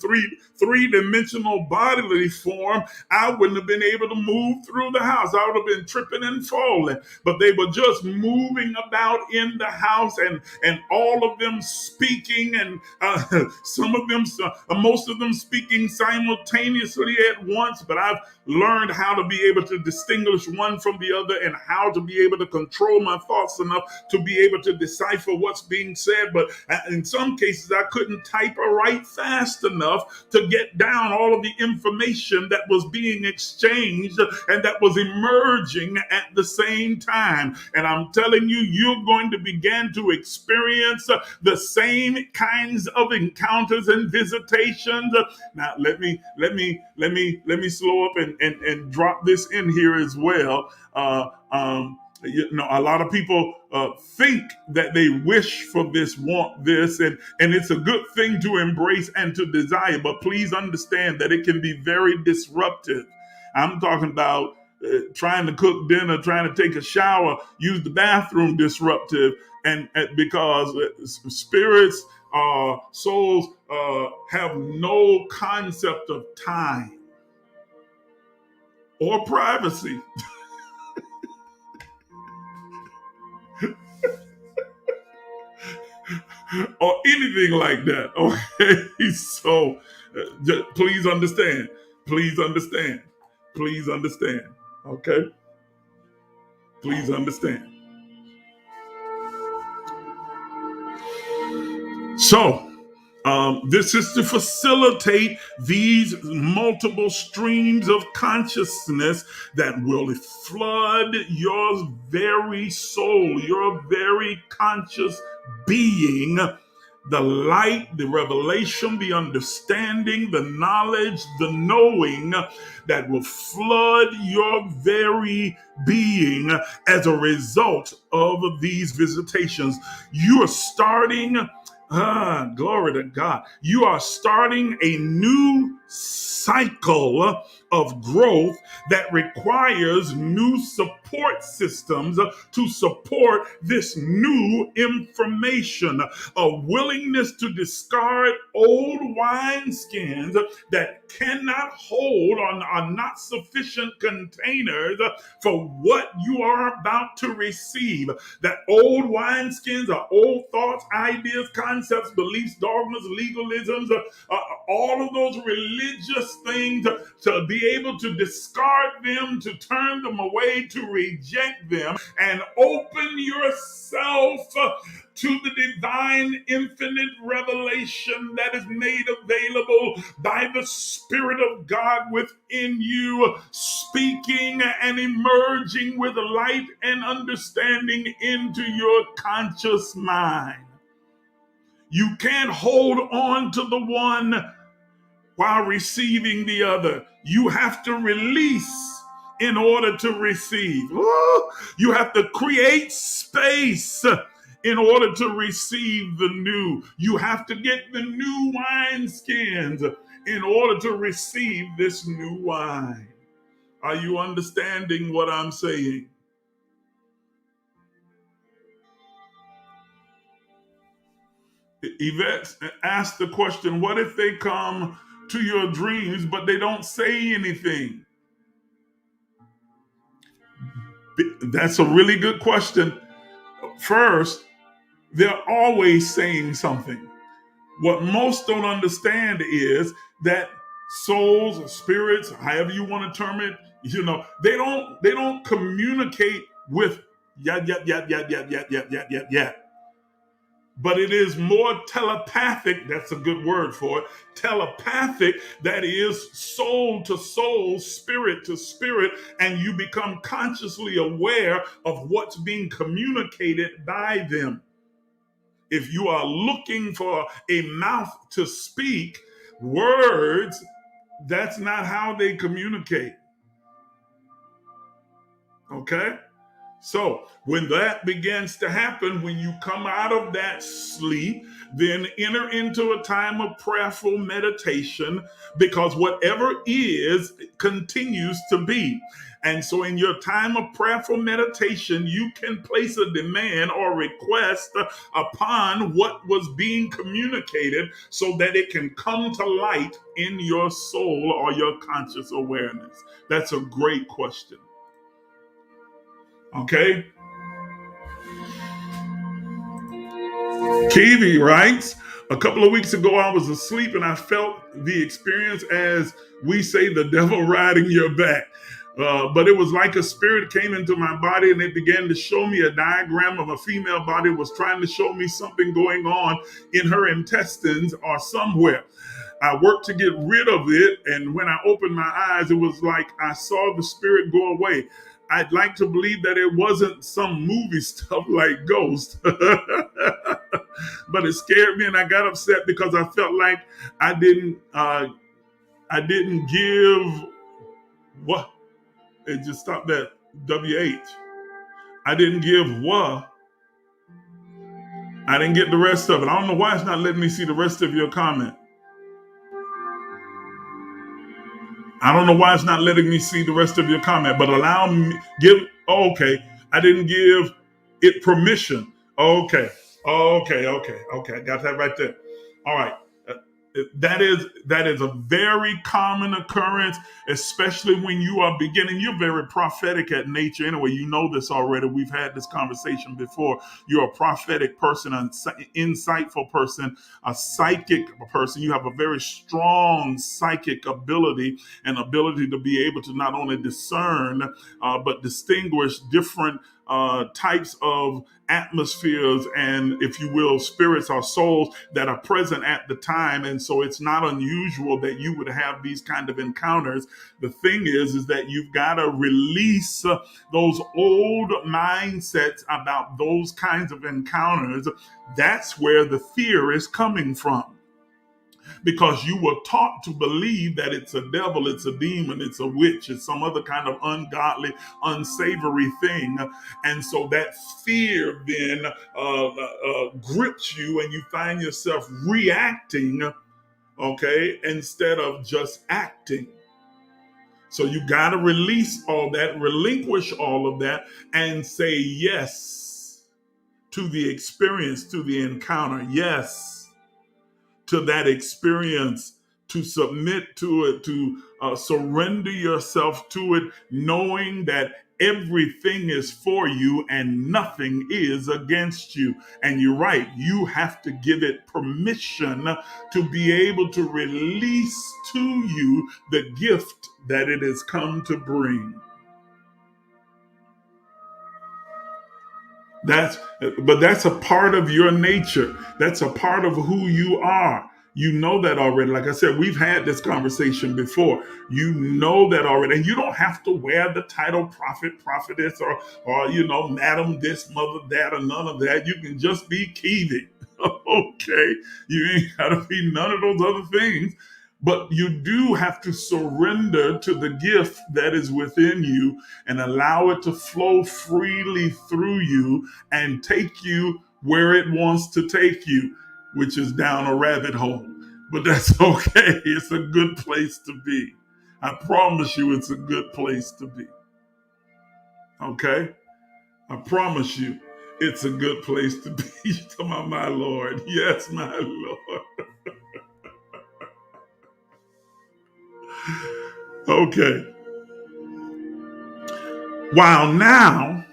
three-dimensional bodily form, I wouldn't have been able to move through the house. I would have been tripping and falling. But they were just moving about in the house, and all of them speaking, and most of them speaking simultaneously at once, but I've learned how to be able to distinguish one from the other and how to be able to control my thoughts enough to be able to decipher what's being said. But in some cases, I couldn't type or write fast enough to get down all of the information that was being exchanged and that was emerging at the same time. And I'm telling you, you're going to begin to experience the same kinds of encounters and visitations. Now, let me slow up and drop this in here as well. A lot of people think that they wish for this, want this, and it's a good thing to embrace and to desire, but please understand that it can be very disruptive. I'm talking about trying to cook dinner, trying to take a shower, use the bathroom disruptive, and because spirits, souls have no concept of time or privacy. Or anything like that. Okay, so please understand. Please understand. Please understand. Okay, please understand. So, this is to facilitate these multiple streams of consciousness that will flood your very soul, your very conscious being, the light, the revelation, the understanding, the knowledge, the knowing that will flood your very being as a result of these visitations. You are starting glory to God. You are starting a new cycle of growth that requires new support systems to support this new information. A willingness to discard old wineskins that cannot hold or are not sufficient containers for what you are about to receive. That old wineskins are old thoughts, ideas, concepts, beliefs, dogmas, legalisms, all of those religious things, to be able to discard them, to turn them away, to reject them, and open yourself to the divine infinite revelation that is made available by the Spirit of God within you, speaking and emerging with light and understanding into your conscious mind. You can't hold on to the one while receiving the other. You have to release in order to receive. You have to create space in order to receive the new. You have to get the new wineskins in order to receive this new wine. Are you understanding what I'm saying? Yvette asked the question, what if they come to your dreams, but they don't say anything? That's a really good question. First, they're always saying something. What most don't understand is that souls or spirits, however you want to term it, they don't communicate with yet, yet. But it is more telepathic. That's a good word for it. Telepathic, that is soul to soul, spirit to spirit, and you become consciously aware of what's being communicated by them. If you are looking for a mouth to speak words, that's not how they communicate. Okay? So when that begins to happen, when you come out of that sleep, then enter into a time of prayerful meditation, because whatever is continues to be. And so in your time of prayerful meditation, you can place a demand or request upon what was being communicated so that it can come to light in your soul or your conscious awareness. That's a great question. Okay? Kiwi writes, a couple of weeks ago, I was asleep and I felt the experience as we say, the devil riding your back. But it was like a spirit came into my body and it began to show me a diagram of a female body, was trying to show me something going on in her intestines or somewhere. I worked to get rid of it, and when I opened my eyes, it was like I saw the spirit go away. I'd like to believe that it wasn't some movie stuff like Ghost, but it scared me, and I got upset because I felt like I didn't give what it just stopped at WH. I didn't give what. I didn't get the rest of it. I don't know why it's not letting me see the rest of your comment. I don't know why it's not letting me see the rest of your comment, but allow me, okay. I didn't give it permission. Okay. I got that right there. All right. That is a very common occurrence, especially when you are beginning. You're very prophetic at nature anyway. You know this already. We've had this conversation before. You're a prophetic person, an insightful person, a psychic person. You have a very strong psychic ability and ability to be able to not only discern, but distinguish different types of atmospheres and, if you will, spirits or souls that are present at the time. And so it's not unusual that you would have these kind of encounters. The thing is that you've got to release those old mindsets about those kinds of encounters. That's where the fear is coming from, because you were taught to believe that it's a devil, it's a demon, it's a witch, it's some other kind of ungodly, unsavory thing. And so that fear then grips you, and you find yourself reacting, okay, instead of just acting. So you got to release all that, relinquish all of that, and say yes to the experience, to the encounter. Yes to that experience, to submit to it, to surrender yourself to it, knowing that everything is for you and nothing is against you. And you're right, you have to give it permission to be able to release to you the gift that it has come to bring. But that's a part of your nature. That's a part of who you are. You know that already. Like I said, we've had this conversation before. You know that already. And you don't have to wear the title prophet, prophetess, or madam this, mother that, or none of that. You can just be Kiwi. Okay. You ain't got to be none of those other things. But you do have to surrender to the gift that is within you and allow it to flow freely through you and take you where it wants to take you, which is down a rabbit hole. but that's okay. It's a good place to be. I promise you, it's a good place to be. Okay? I promise you, it's a good place to be. Come on, my Lord. Yes, my Lord. Okay. While now,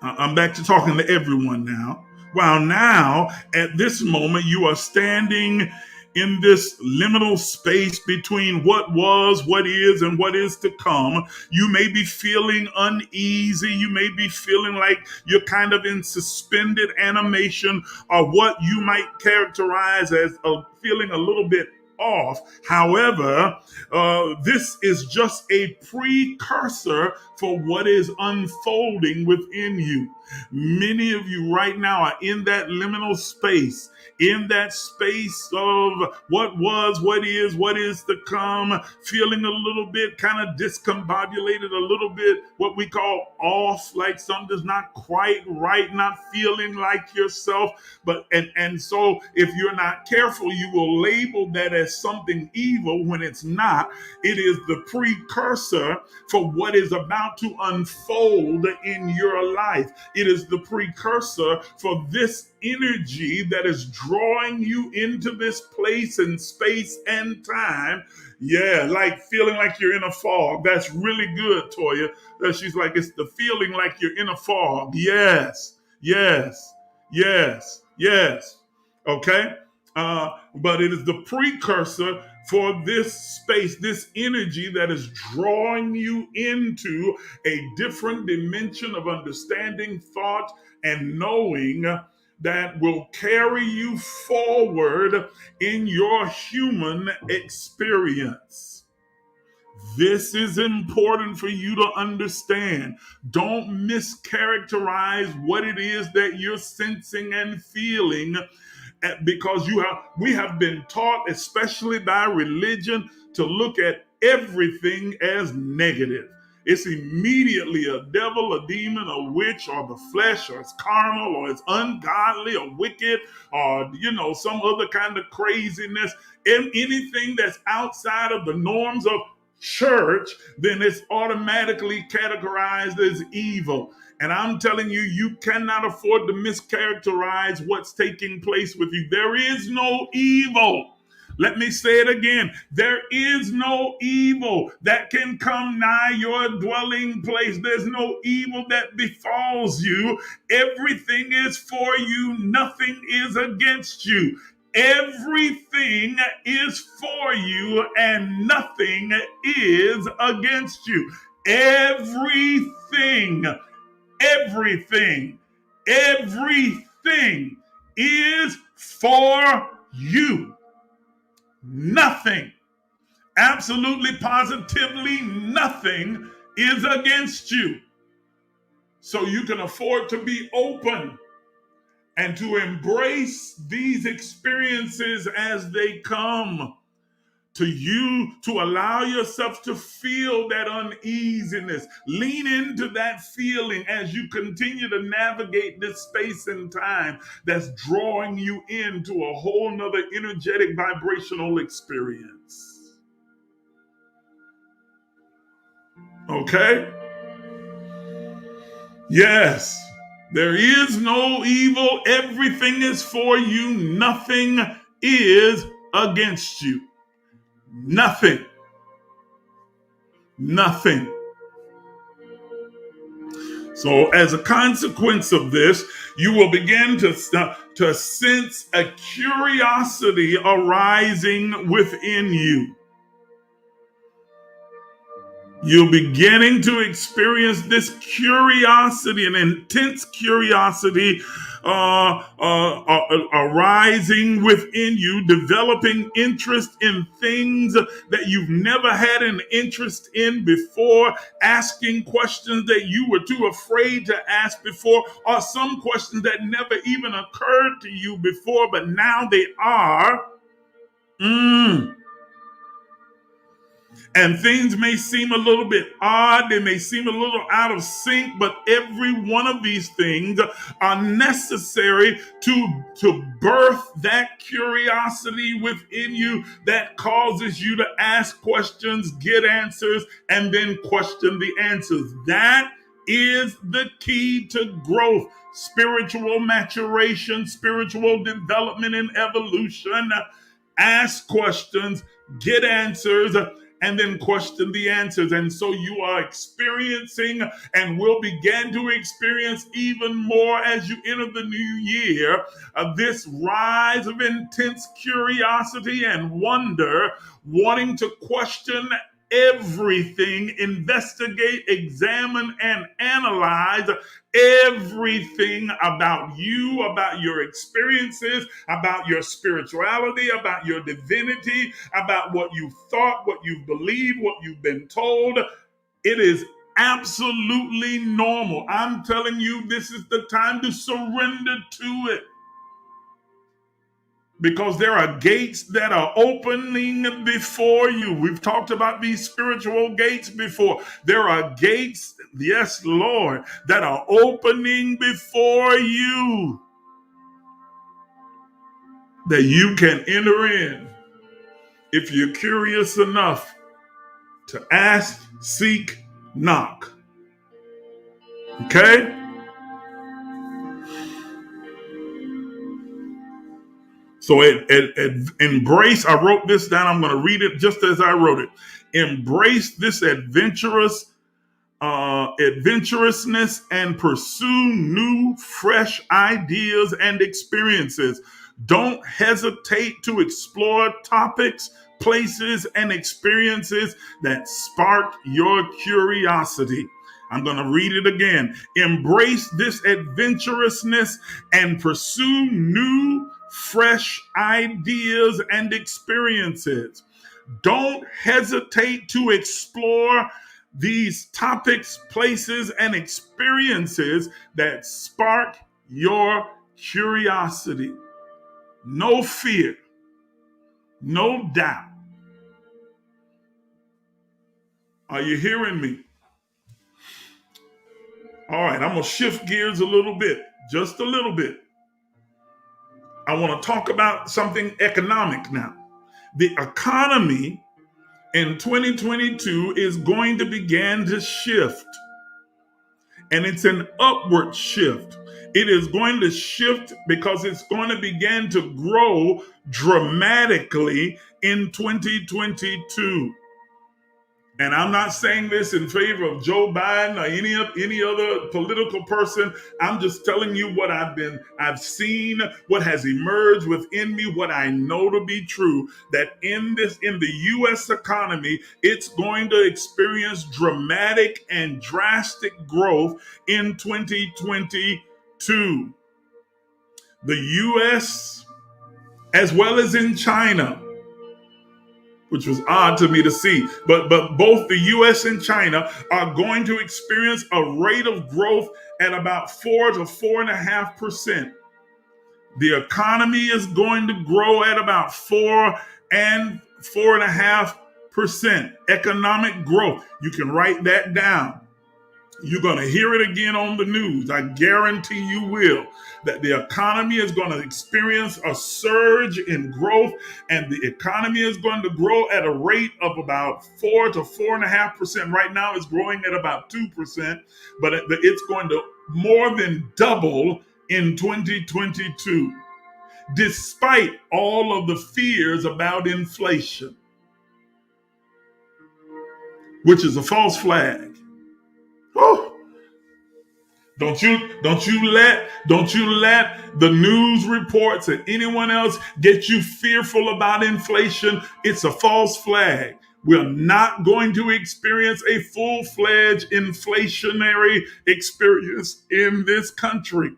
I'm back to talking to everyone now. While now, at this moment, you are standing in this liminal space between what was, what is, and what is to come. You may be feeling uneasy. You may be feeling like you're kind of in suspended animation, or what you might characterize as feeling a little bit off. However, this is just a precursor for what is unfolding within you. Many of you right now are in that liminal space, in that space of what was, what is to come, feeling a little bit kind of discombobulated, a little bit what we call off, like something's not quite right, not feeling like yourself. But and so if you're not careful, you will label that as something evil when it's not. It is the precursor for what is about to unfold in your life. It is the precursor for this energy that is drawing you into this place and space and time. Yeah, like feeling like you're in a fog. That's really good, Toya. She's like, it's the feeling like you're in a fog. Yes, yes, yes, yes. Okay? But it is the precursor for this space, this energy that is drawing you into a different dimension of understanding, thought, and knowing that will carry you forward in your human experience. This is important for you to understand. Don't mischaracterize what it is that you're sensing and feeling, because we have been taught, especially by religion, to look at everything as negative. It's immediately a devil, a demon, a witch, or the flesh, or it's carnal, or it's ungodly, or wicked, or some other kind of craziness. And anything that's outside of the norms of church, then it's automatically categorized as evil. And I'm telling you, you cannot afford to mischaracterize what's taking place with you. There is no evil. Let me say it again. There is no evil that can come nigh your dwelling place. There's no evil that befalls you. Everything is for you. Nothing is against you. Everything is for you and nothing is against you. Everything is for you. Nothing, absolutely positively nothing is against you. So you can afford to be open and to embrace these experiences as they come to you, to allow yourself to feel that uneasiness. Lean into that feeling as you continue to navigate this space and time that's drawing you into a whole nother energetic vibrational experience. Okay? Yes, there is no evil. Everything is for you. Nothing is against you. Nothing. So as a consequence of this, you will begin to sense a curiosity arising within you. You're beginning to experience this curiosity, an intense curiosity arising within you, developing interest in things that you've never had an interest in before, asking questions that you were too afraid to ask before, or some questions that never even occurred to you before, but now they are. And things may seem a little bit odd, they may seem a little out of sync, but every one of these things are necessary to birth that curiosity within you that causes you to ask questions, get answers, and then question the answers. That is the key to growth, spiritual maturation, spiritual development, and evolution. Ask questions, get answers, and then question the answers. And so you are experiencing and will begin to experience even more as you enter the new year this rise of intense curiosity and wonder, wanting to question everything, investigate, examine, and analyze everything about you, about your experiences, about your spirituality, about your divinity, about what you thought, what you believe, what you've been told. It is absolutely normal. I'm telling you, this is the time to surrender to it. Because there are gates that are opening before you. We've talked about these spiritual gates before. There are gates, yes, Lord, that are opening before you that you can enter in if you're curious enough to ask, seek, knock. Okay? So embrace, I wrote this down. I'm going to read it just as I wrote it. Embrace this adventurousness and pursue new, fresh ideas and experiences. Don't hesitate to explore topics, places, and experiences that spark your curiosity. I'm going to read it again. Embrace this adventurousness and pursue new, fresh ideas and experiences. Don't hesitate to explore these topics, places, and experiences that spark your curiosity. No fear, no doubt. Are you hearing me? All right, I'm going to shift gears a little bit, just a little bit. I want to talk about something economic now. The economy in 2022 is going to begin to shift. And it's an upward shift. It is going to shift because it's going to begin to grow dramatically in 2022. And I'm not saying this in favor of Joe Biden or any other political person. I'm just telling you what I've seen, what has emerged within me, what I know to be true, that in the US economy, it's going to experience dramatic and drastic growth in 2022. The US, as well as in China, which was odd to me to see. But both the US and China are going to experience a rate of growth at about 4 to 4.5%. The economy is going to grow at about 4 and 4.5% economic growth. You can write that down. You're going to hear it again on the news. I guarantee you will. That the economy is going to experience a surge in growth, and the economy is going to grow at a rate of about 4 to 4.5%. Right now, it's growing at about 2%, but it's going to more than double in 2022, despite all of the fears about inflation, which is a false flag. Whew. Don't you let the news reports and anyone else get you fearful about inflation. It's a false flag. We're not going to experience a full-fledged inflationary experience in this country.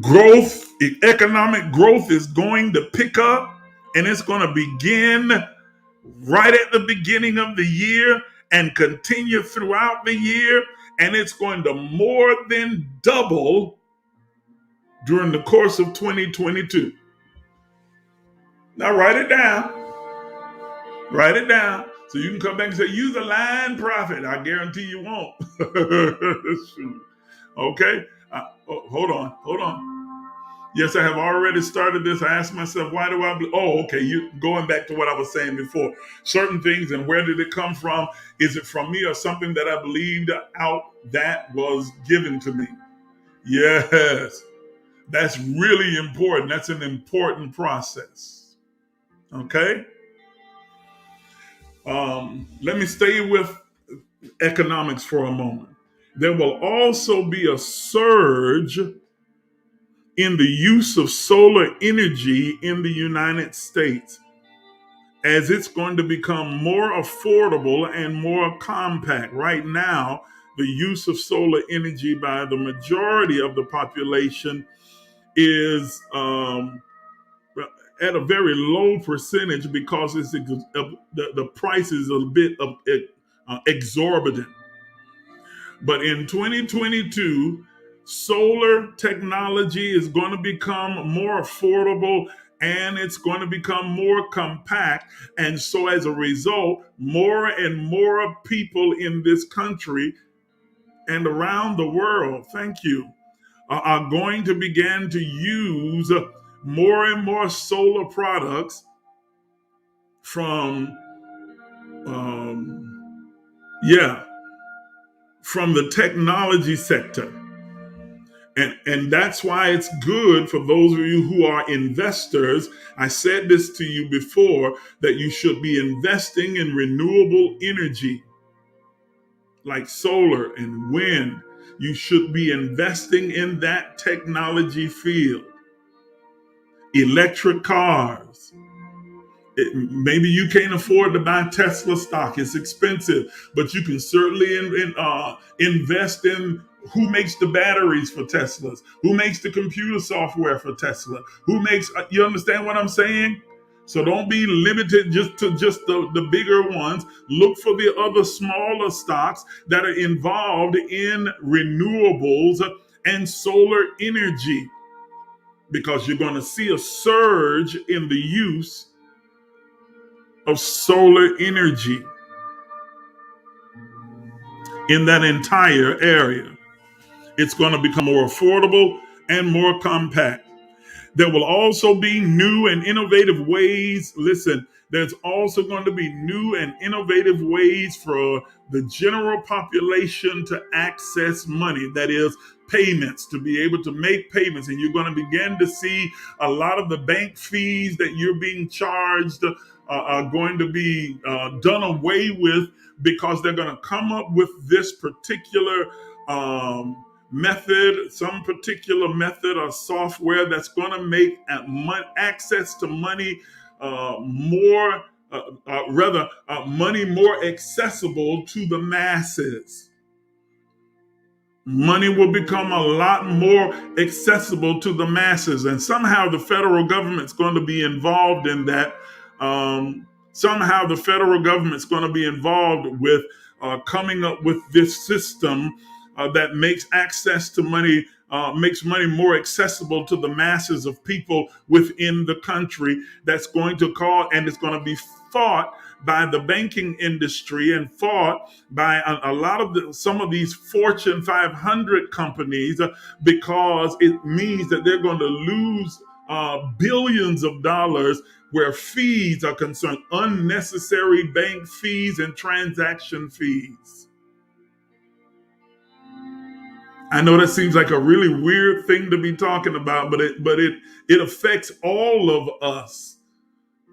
Growth, economic growth is going to pick up, and it's going to begin right at the beginning of the year and continue throughout the year, and it's going to more than double during the course of 2022. Now write it down. Write it down so you can come back and say, use a line profit. I guarantee you won't. Shoot. Okay? Hold on. Yes, I have already started this. I asked myself, why do I believe? Oh, okay. You going back to what I was saying before. Certain things and where did it come from? Is it from me or something that I believed out that was given to me? Yes. That's really important. That's an important process. Okay? Let me stay with economics for a moment. There will also be a surge in the use of solar energy in the United States as it's going to become more affordable and more compact. Right now, the use of solar energy by the majority of the population is at a very low percentage because the price is a bit exorbitant. But in 2022, solar technology is going to become more affordable and it's going to become more compact. And so as a result, more and more people in this country and around the world, thank you, are going to begin to use more and more solar products from, um, yeah, from the technology sector. And that's why it's good for those of you who are investors. I said this to you before that you should be investing in renewable energy like solar and wind. You should be investing in that technology field. Electric cars. Maybe you can't afford to buy Tesla stock. It's expensive, but you can certainly invest in who makes the batteries for Teslas, who makes the computer software for Tesla, who makes, you understand what I'm saying? So don't be limited just to the bigger ones. Look for the other smaller stocks that are involved in renewables and solar energy, because you're going to see a surge in the use of solar energy in that entire area. It's going to become more affordable and more compact. There will also be new and innovative ways. Listen, there's also going to be new and innovative ways for the general population to access money. That is, payments, to be able to make payments. And you're going to begin to see a lot of the bank fees that you're being charged are going to be done away with, because they're going to come up with this particular method, some particular method or software that's going to make access to money money more accessible to the masses. Money will become a lot more accessible to the masses, and somehow the federal government's going to be involved in that. Somehow the federal government's going to be involved with coming up with this system that makes access to money, makes money more accessible to the masses of people within the country. That's going to call, and it's going to be fought by the banking industry and fought by a lot of some of these Fortune 500 companies, because it means that they're going to lose billions of dollars where fees are concerned, unnecessary bank fees and transaction fees. I know that seems like a really weird thing to be talking about, but it affects all of us.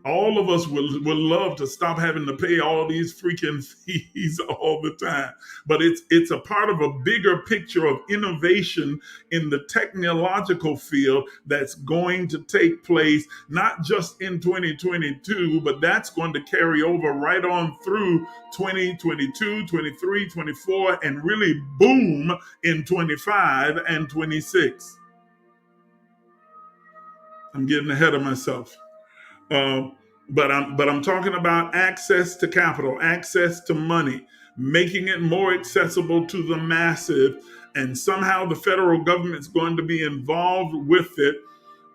All of us would love to stop having to pay all these freaking fees all the time. But it's a part of a bigger picture of innovation in the technological field that's going to take place, not just in 2022, but that's going to carry over right on through 2022, 23, 24, and really boom in 25 and 26. I'm getting ahead of myself. But I'm talking about access to capital, access to money, making it more accessible to the massive, and somehow the federal government's going to be involved with it.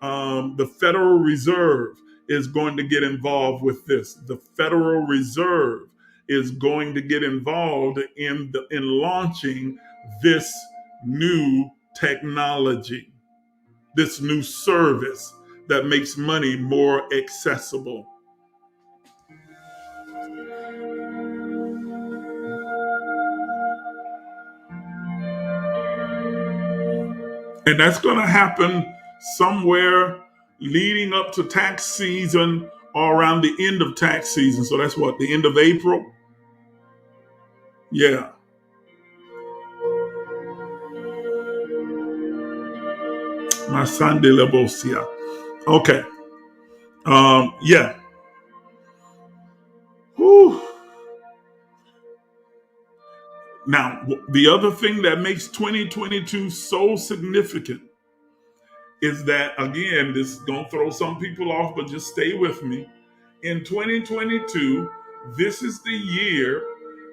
The Federal Reserve is going to get involved with this. The Federal Reserve is going to get involved in launching this new technology, this new service that makes money more accessible. And that's going to happen somewhere leading up to tax season or around the end of tax season. So that's what, the end of April? Yeah. My Sunday Labosia. Okay. Yeah. Whew. Now, the other thing that makes 2022 so significant is that, again, this is going to throw some people off, but just stay with me. In 2022, this is the year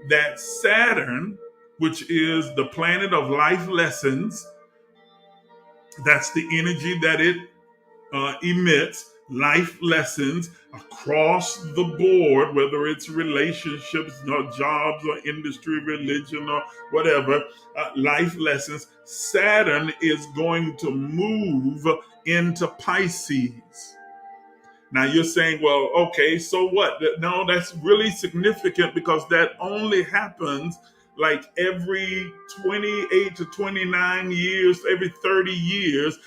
that Saturn, which is the planet of life lessons, that's the energy that it emits, life lessons across the board, whether it's relationships or jobs or industry, religion or whatever, life lessons. Saturn is going to move into Pisces. Now you're saying, well, okay, so what? No, that's really significant because that only happens like every 28 to 29 years, every 30 years,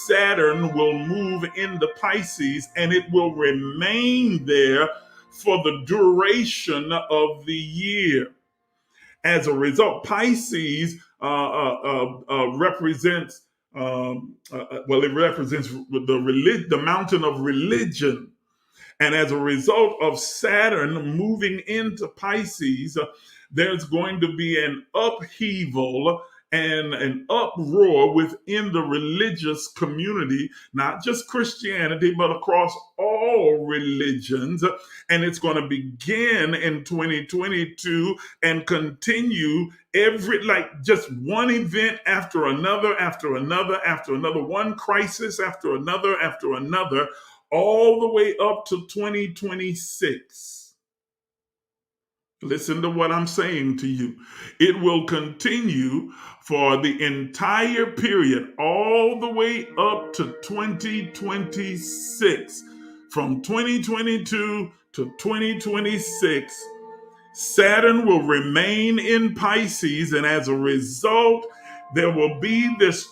Saturn will move into Pisces and it will remain there for the duration of the year. As a result, Pisces represents it represents the mountain of religion. And as a result of Saturn moving into Pisces, there's going to be an upheaval and an uproar within the religious community, not just Christianity, but across all religions. And it's going to begin in 2022 and continue just one event after another, after another, after another, one crisis after another, all the way up to 2026. Listen to what I'm saying to you. It will continue for the entire period, all the way up to 2026. From 2022 to 2026, Saturn will remain in Pisces, and as a result, there will be this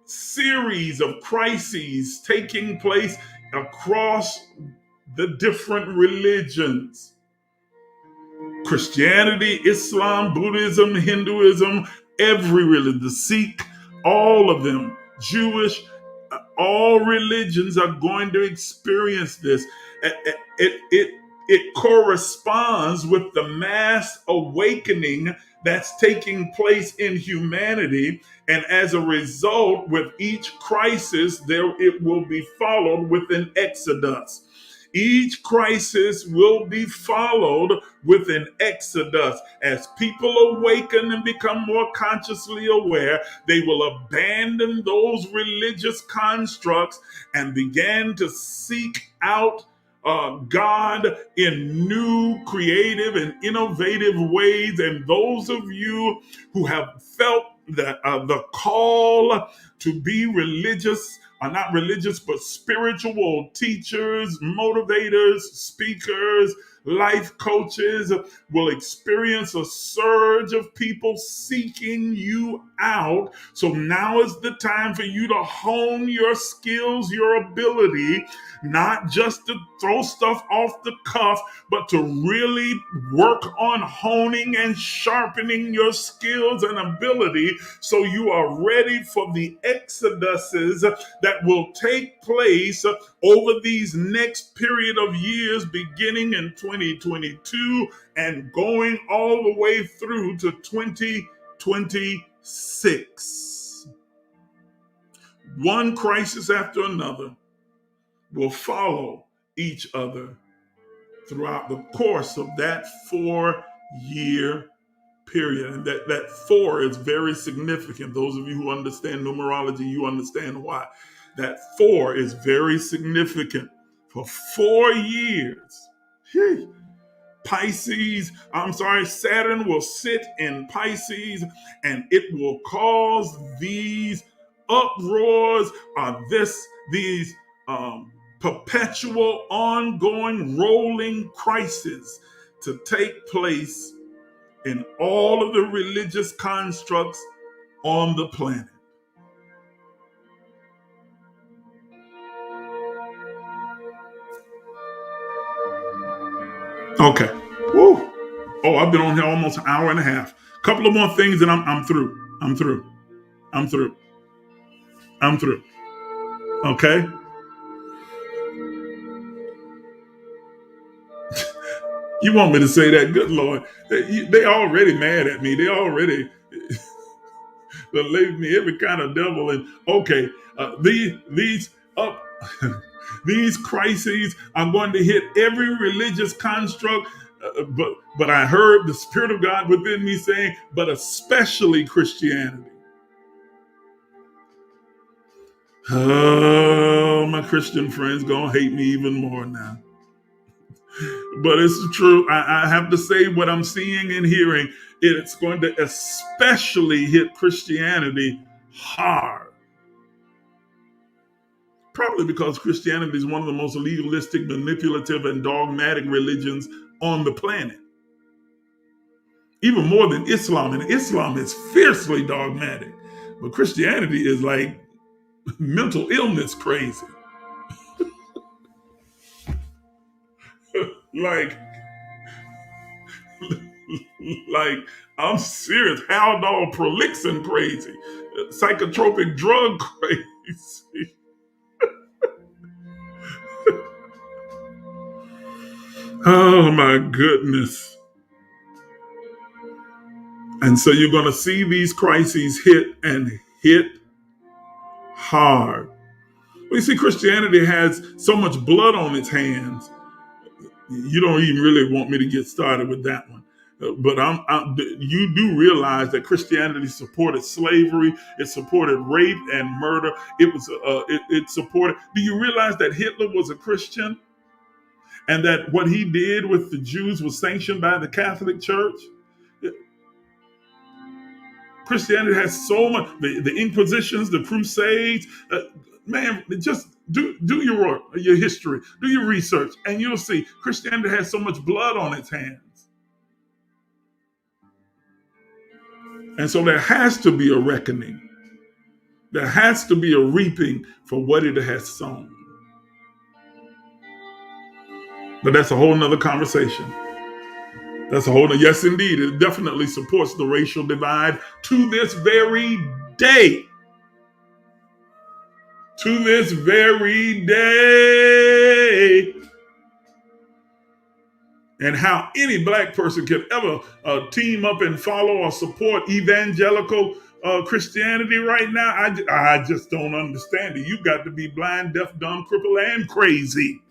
series of crises taking place across the different religions. Christianity, Islam, Buddhism, Hinduism, every religion, the Sikh, all of them, Jewish, all religions are going to experience this. It corresponds with the mass awakening that's taking place in humanity. And as a result, with each crisis, it will be followed with an exodus. Each crisis will be followed with an exodus. As people awaken and become more consciously aware, they will abandon those religious constructs and begin to seek out God in new, creative, and innovative ways. And those of you who have felt the call to be religious, are not religious, but spiritual teachers, motivators, speakers, life coaches, will experience a surge of people seeking you out. So now is the time for you to hone your skills, your ability, not just to throw stuff off the cuff, but to really work on honing and sharpening your skills and ability so you are ready for the exoduses that will take place over these next period of years, beginning in 2022 and going all the way through to 2026. One crisis after another will follow each other throughout the course of that 4-year period. And that 4 is very significant. Those of you who understand numerology, you understand why. That 4 is very significant for 4 years. Saturn will sit in Pisces, and it will cause these uproars, these perpetual, ongoing, rolling crises to take place in all of the religious constructs on the planet. Okay. Woo. Oh, I've been on here almost an hour and a half. A couple of more things and I'm through. I'm through. I'm through. I'm through. Okay. You want me to say that? Good Lord. They already mad at me. They already labeled me every kind of devil. And okay, these up these crises are going to hit every religious construct. But I heard the Spirit of God within me saying, but especially Christianity. Oh, my Christian friends gonna hate me even more now. But it's true. I have to say what I'm seeing and hearing. It's going to especially hit Christianity hard. Probably because Christianity is one of the most legalistic, manipulative, and dogmatic religions on the planet. Even more than Islam. And Islam is fiercely dogmatic. But Christianity is like mental illness crazy. like I'm serious. Haldol prolixin crazy. Psychotropic drug crazy. Oh my goodness. And so you're going to see these crises hit and hit hard. Well, you see, Christianity has so much blood on its hands. You don't even really want me to get started with that one. But you do realize that Christianity supported slavery, it supported rape and murder. It supported. Do you realize that Hitler was a Christian, and that what he did with the Jews was sanctioned by the Catholic Church? Christianity has so much. The Inquisitions, the Crusades. Man, just do your history, do your research, and you'll see Christianity has so much blood on its hands. And so there has to be a reckoning. There has to be a reaping for what it has sown. But that's a whole nother conversation. Yes, indeed. It definitely supports the racial divide to this very day. To this very day. And how any black person can ever team up and follow or support evangelical Christianity right now, I just don't understand it. You got to be blind, deaf, dumb, crippled, and crazy.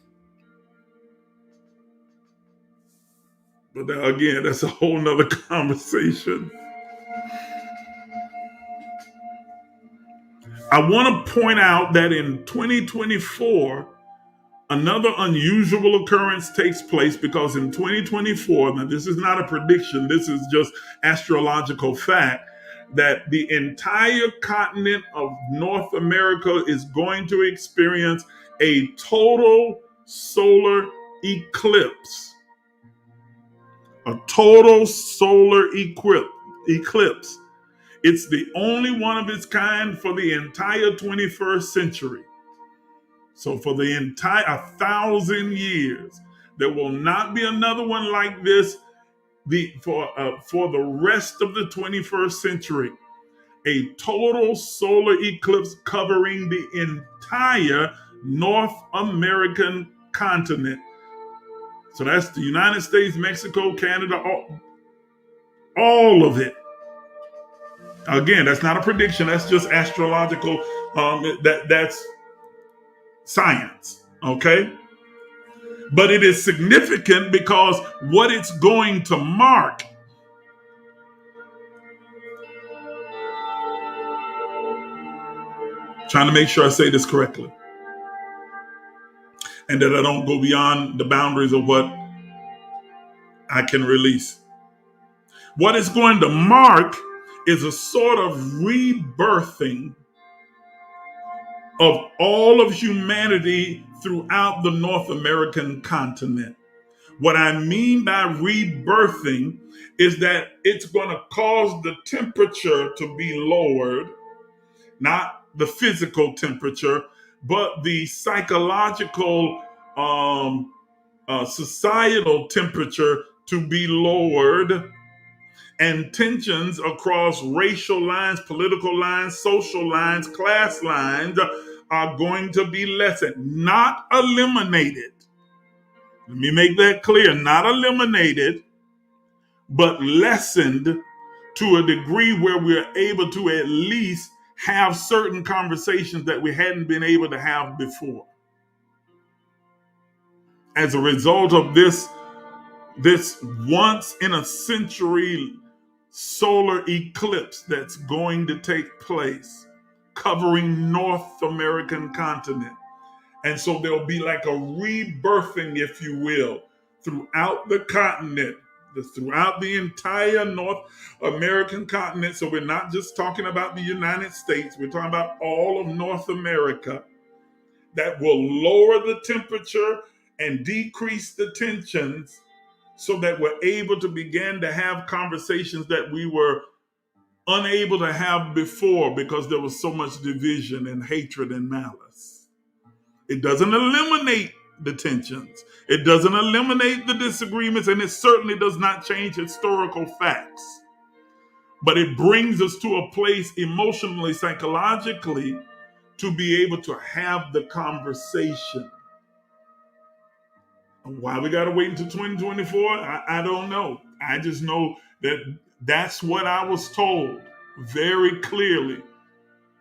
But again, that's a whole nother conversation. I want to point out that in 2024, another unusual occurrence takes place, because in 2024, now this is not a prediction, this is just astrological fact, that the entire continent of North America is going to experience a total solar eclipse. A total solar eclipse. It's the only one of its kind for the entire 21st century. So for the entire 1,000 years, there will not be another one like this for the rest of the 21st century. A total solar eclipse covering the entire North American continent. So that's the United States, Mexico, Canada, all of it. Again, that's not a prediction. That's just astrological. That's science. Okay. But it is significant because what it's going to mark. Trying to make sure I say this correctly. and that I don't go beyond the boundaries of what I can release. What it's going to mark is a sort of rebirthing of all of humanity throughout the North American continent. What I mean by rebirthing is that it's going to cause the temperature to be lowered, not the physical temperature, but the psychological, societal temperature to be lowered, and tensions across racial lines, political lines, social lines, class lines are going to be lessened, not eliminated. Let me make that clear, not eliminated, but lessened to a degree where we're able to at least have certain conversations that we hadn't been able to have before. As a result of this once in a century solar eclipse that's going to take place covering North American continent. And so there'll be like a rebirthing, if you will, throughout the continent, throughout the entire North American continent. So we're not just talking about the United States, we're talking about all of North America, that will lower the temperature and decrease the tensions so that we're able to begin to have conversations that we were unable to have before because there was so much division and hatred and malice. It doesn't eliminate the tensions. It doesn't eliminate the disagreements, and it certainly does not change historical facts. But it brings us to a place emotionally, psychologically, to be able to have the conversation. Why we got to wait until 2024? I don't know. I just know that that's what I was told very clearly,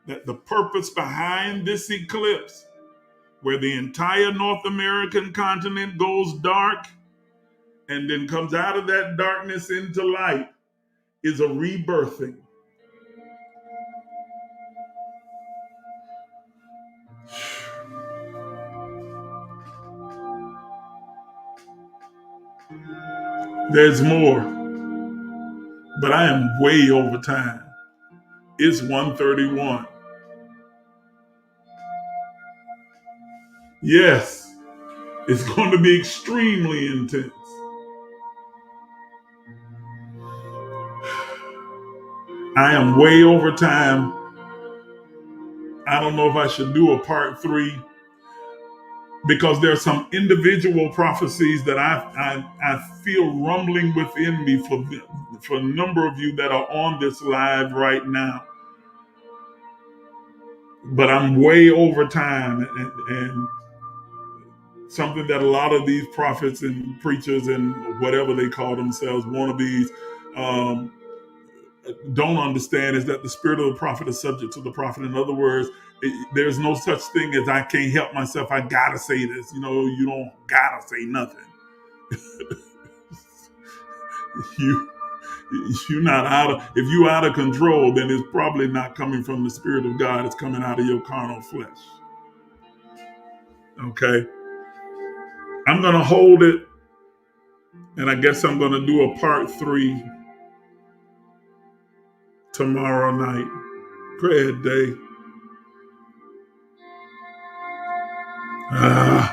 that the purpose behind this eclipse, where the entire North American continent goes dark and then comes out of that darkness into light, is a rebirthing. There's more, but I am way over time. It's 1:31. Yes, it's going to be extremely intense. I am way over time. I don't know if I should do a part 3 because there are some individual prophecies that I feel rumbling within me for a number of you that are on this live right now. But I'm way over time, and something that a lot of these prophets and preachers and whatever they call themselves, wannabes, don't understand is that the spirit of the prophet is subject to the prophet. In other words, there's no such thing as I can't help myself. I gotta say this. You don't gotta say nothing. You're not if you're out of control, then it's probably not coming from the spirit of God. It's coming out of your carnal flesh. Okay. I'm gonna hold it, and I guess I'm gonna do a part 3 tomorrow night. Go ahead, Dave.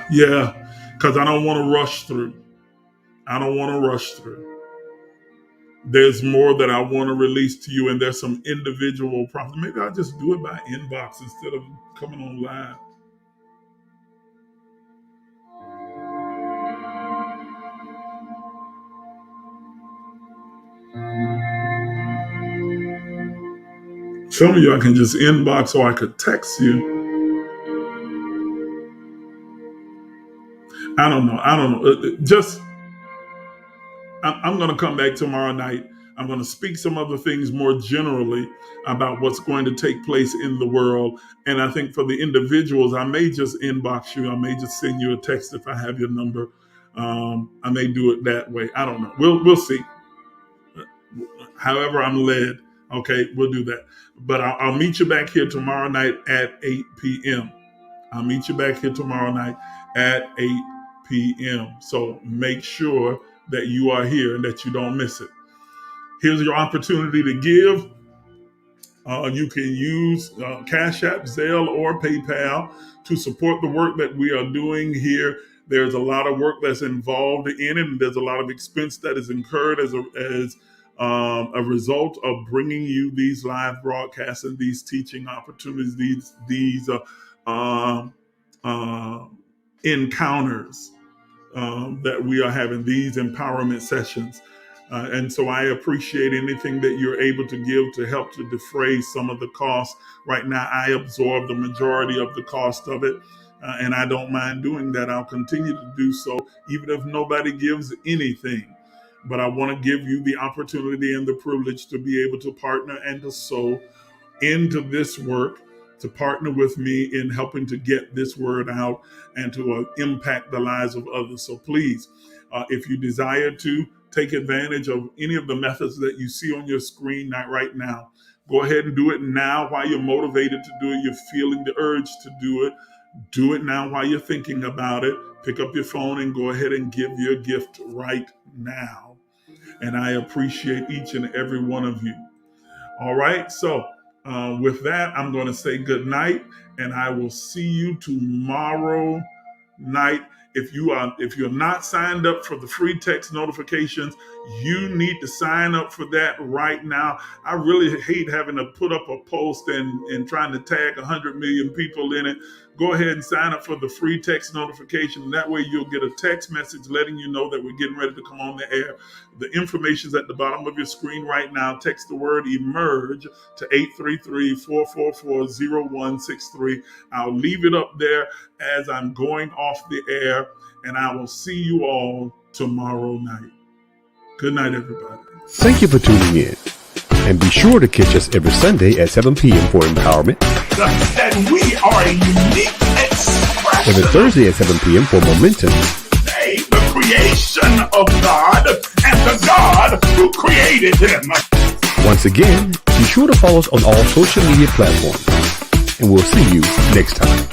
Yeah, because I don't want to rush through. There's more that I want to release to you, and there's some individual prompts. Maybe I'll just do it by inbox instead of coming on live. Some of you I can just inbox, or I could text you. I don't know. I'm going to come back tomorrow night. I'm going to speak some other things more generally about what's going to take place in the world. And I think for the individuals, I may just inbox you. I may just send you a text if I have your number. I may do it that way. I don't know. We'll see. However I'm led. Okay, we'll do that. But I'll meet you back here tomorrow night at 8 p.m. I'll meet you back here tomorrow night at 8 p.m. So make sure that you are here and that you don't miss it. Here's your opportunity to give. You can use Cashapp, Zelle, or PayPal to support the work that we are doing here. There's a lot of work that's involved in it, and there's a lot of expense that is incurred as a result of bringing you these live broadcasts and these teaching opportunities, these encounters that we are having, these empowerment sessions. And so I appreciate anything that you're able to give to help to defray some of the costs. Right now, I absorb the majority of the cost of it, and I don't mind doing that. I'll continue to do so, even if nobody gives anything. But I want to give you the opportunity and the privilege to be able to partner and to sow into this work, to partner with me in helping to get this word out and to impact the lives of others. So please, if you desire to take advantage of any of the methods that you see on your screen right now, go ahead and do it now while you're motivated to do it. You're feeling the urge to do it. Do it now while you're thinking about it. Pick up your phone and go ahead and give your gift right now. And I appreciate each and every one of you. All right. So with that, I'm going to say good night, and I will see you tomorrow night. If you're not signed up for the free text notifications, you need to sign up for that right now. I really hate having to put up a post and trying to tag 100 million people in it. Go ahead and sign up for the free text notification. That way you'll get a text message letting you know that we're getting ready to come on the air. The information's at the bottom of your screen right now. Text the word emerge to 833-444-0163. I'll leave it up there as I'm going off the air, and I will see you all tomorrow night. Good night, everybody. Thank you for tuning in. And be sure to catch us every Sunday at 7 p.m. for empowerment. That we are a unique expression. Every Thursday at 7 p.m. for momentum. The creation of God and the God who created him. Once again, be sure to follow us on all social media platforms. And we'll see you next time.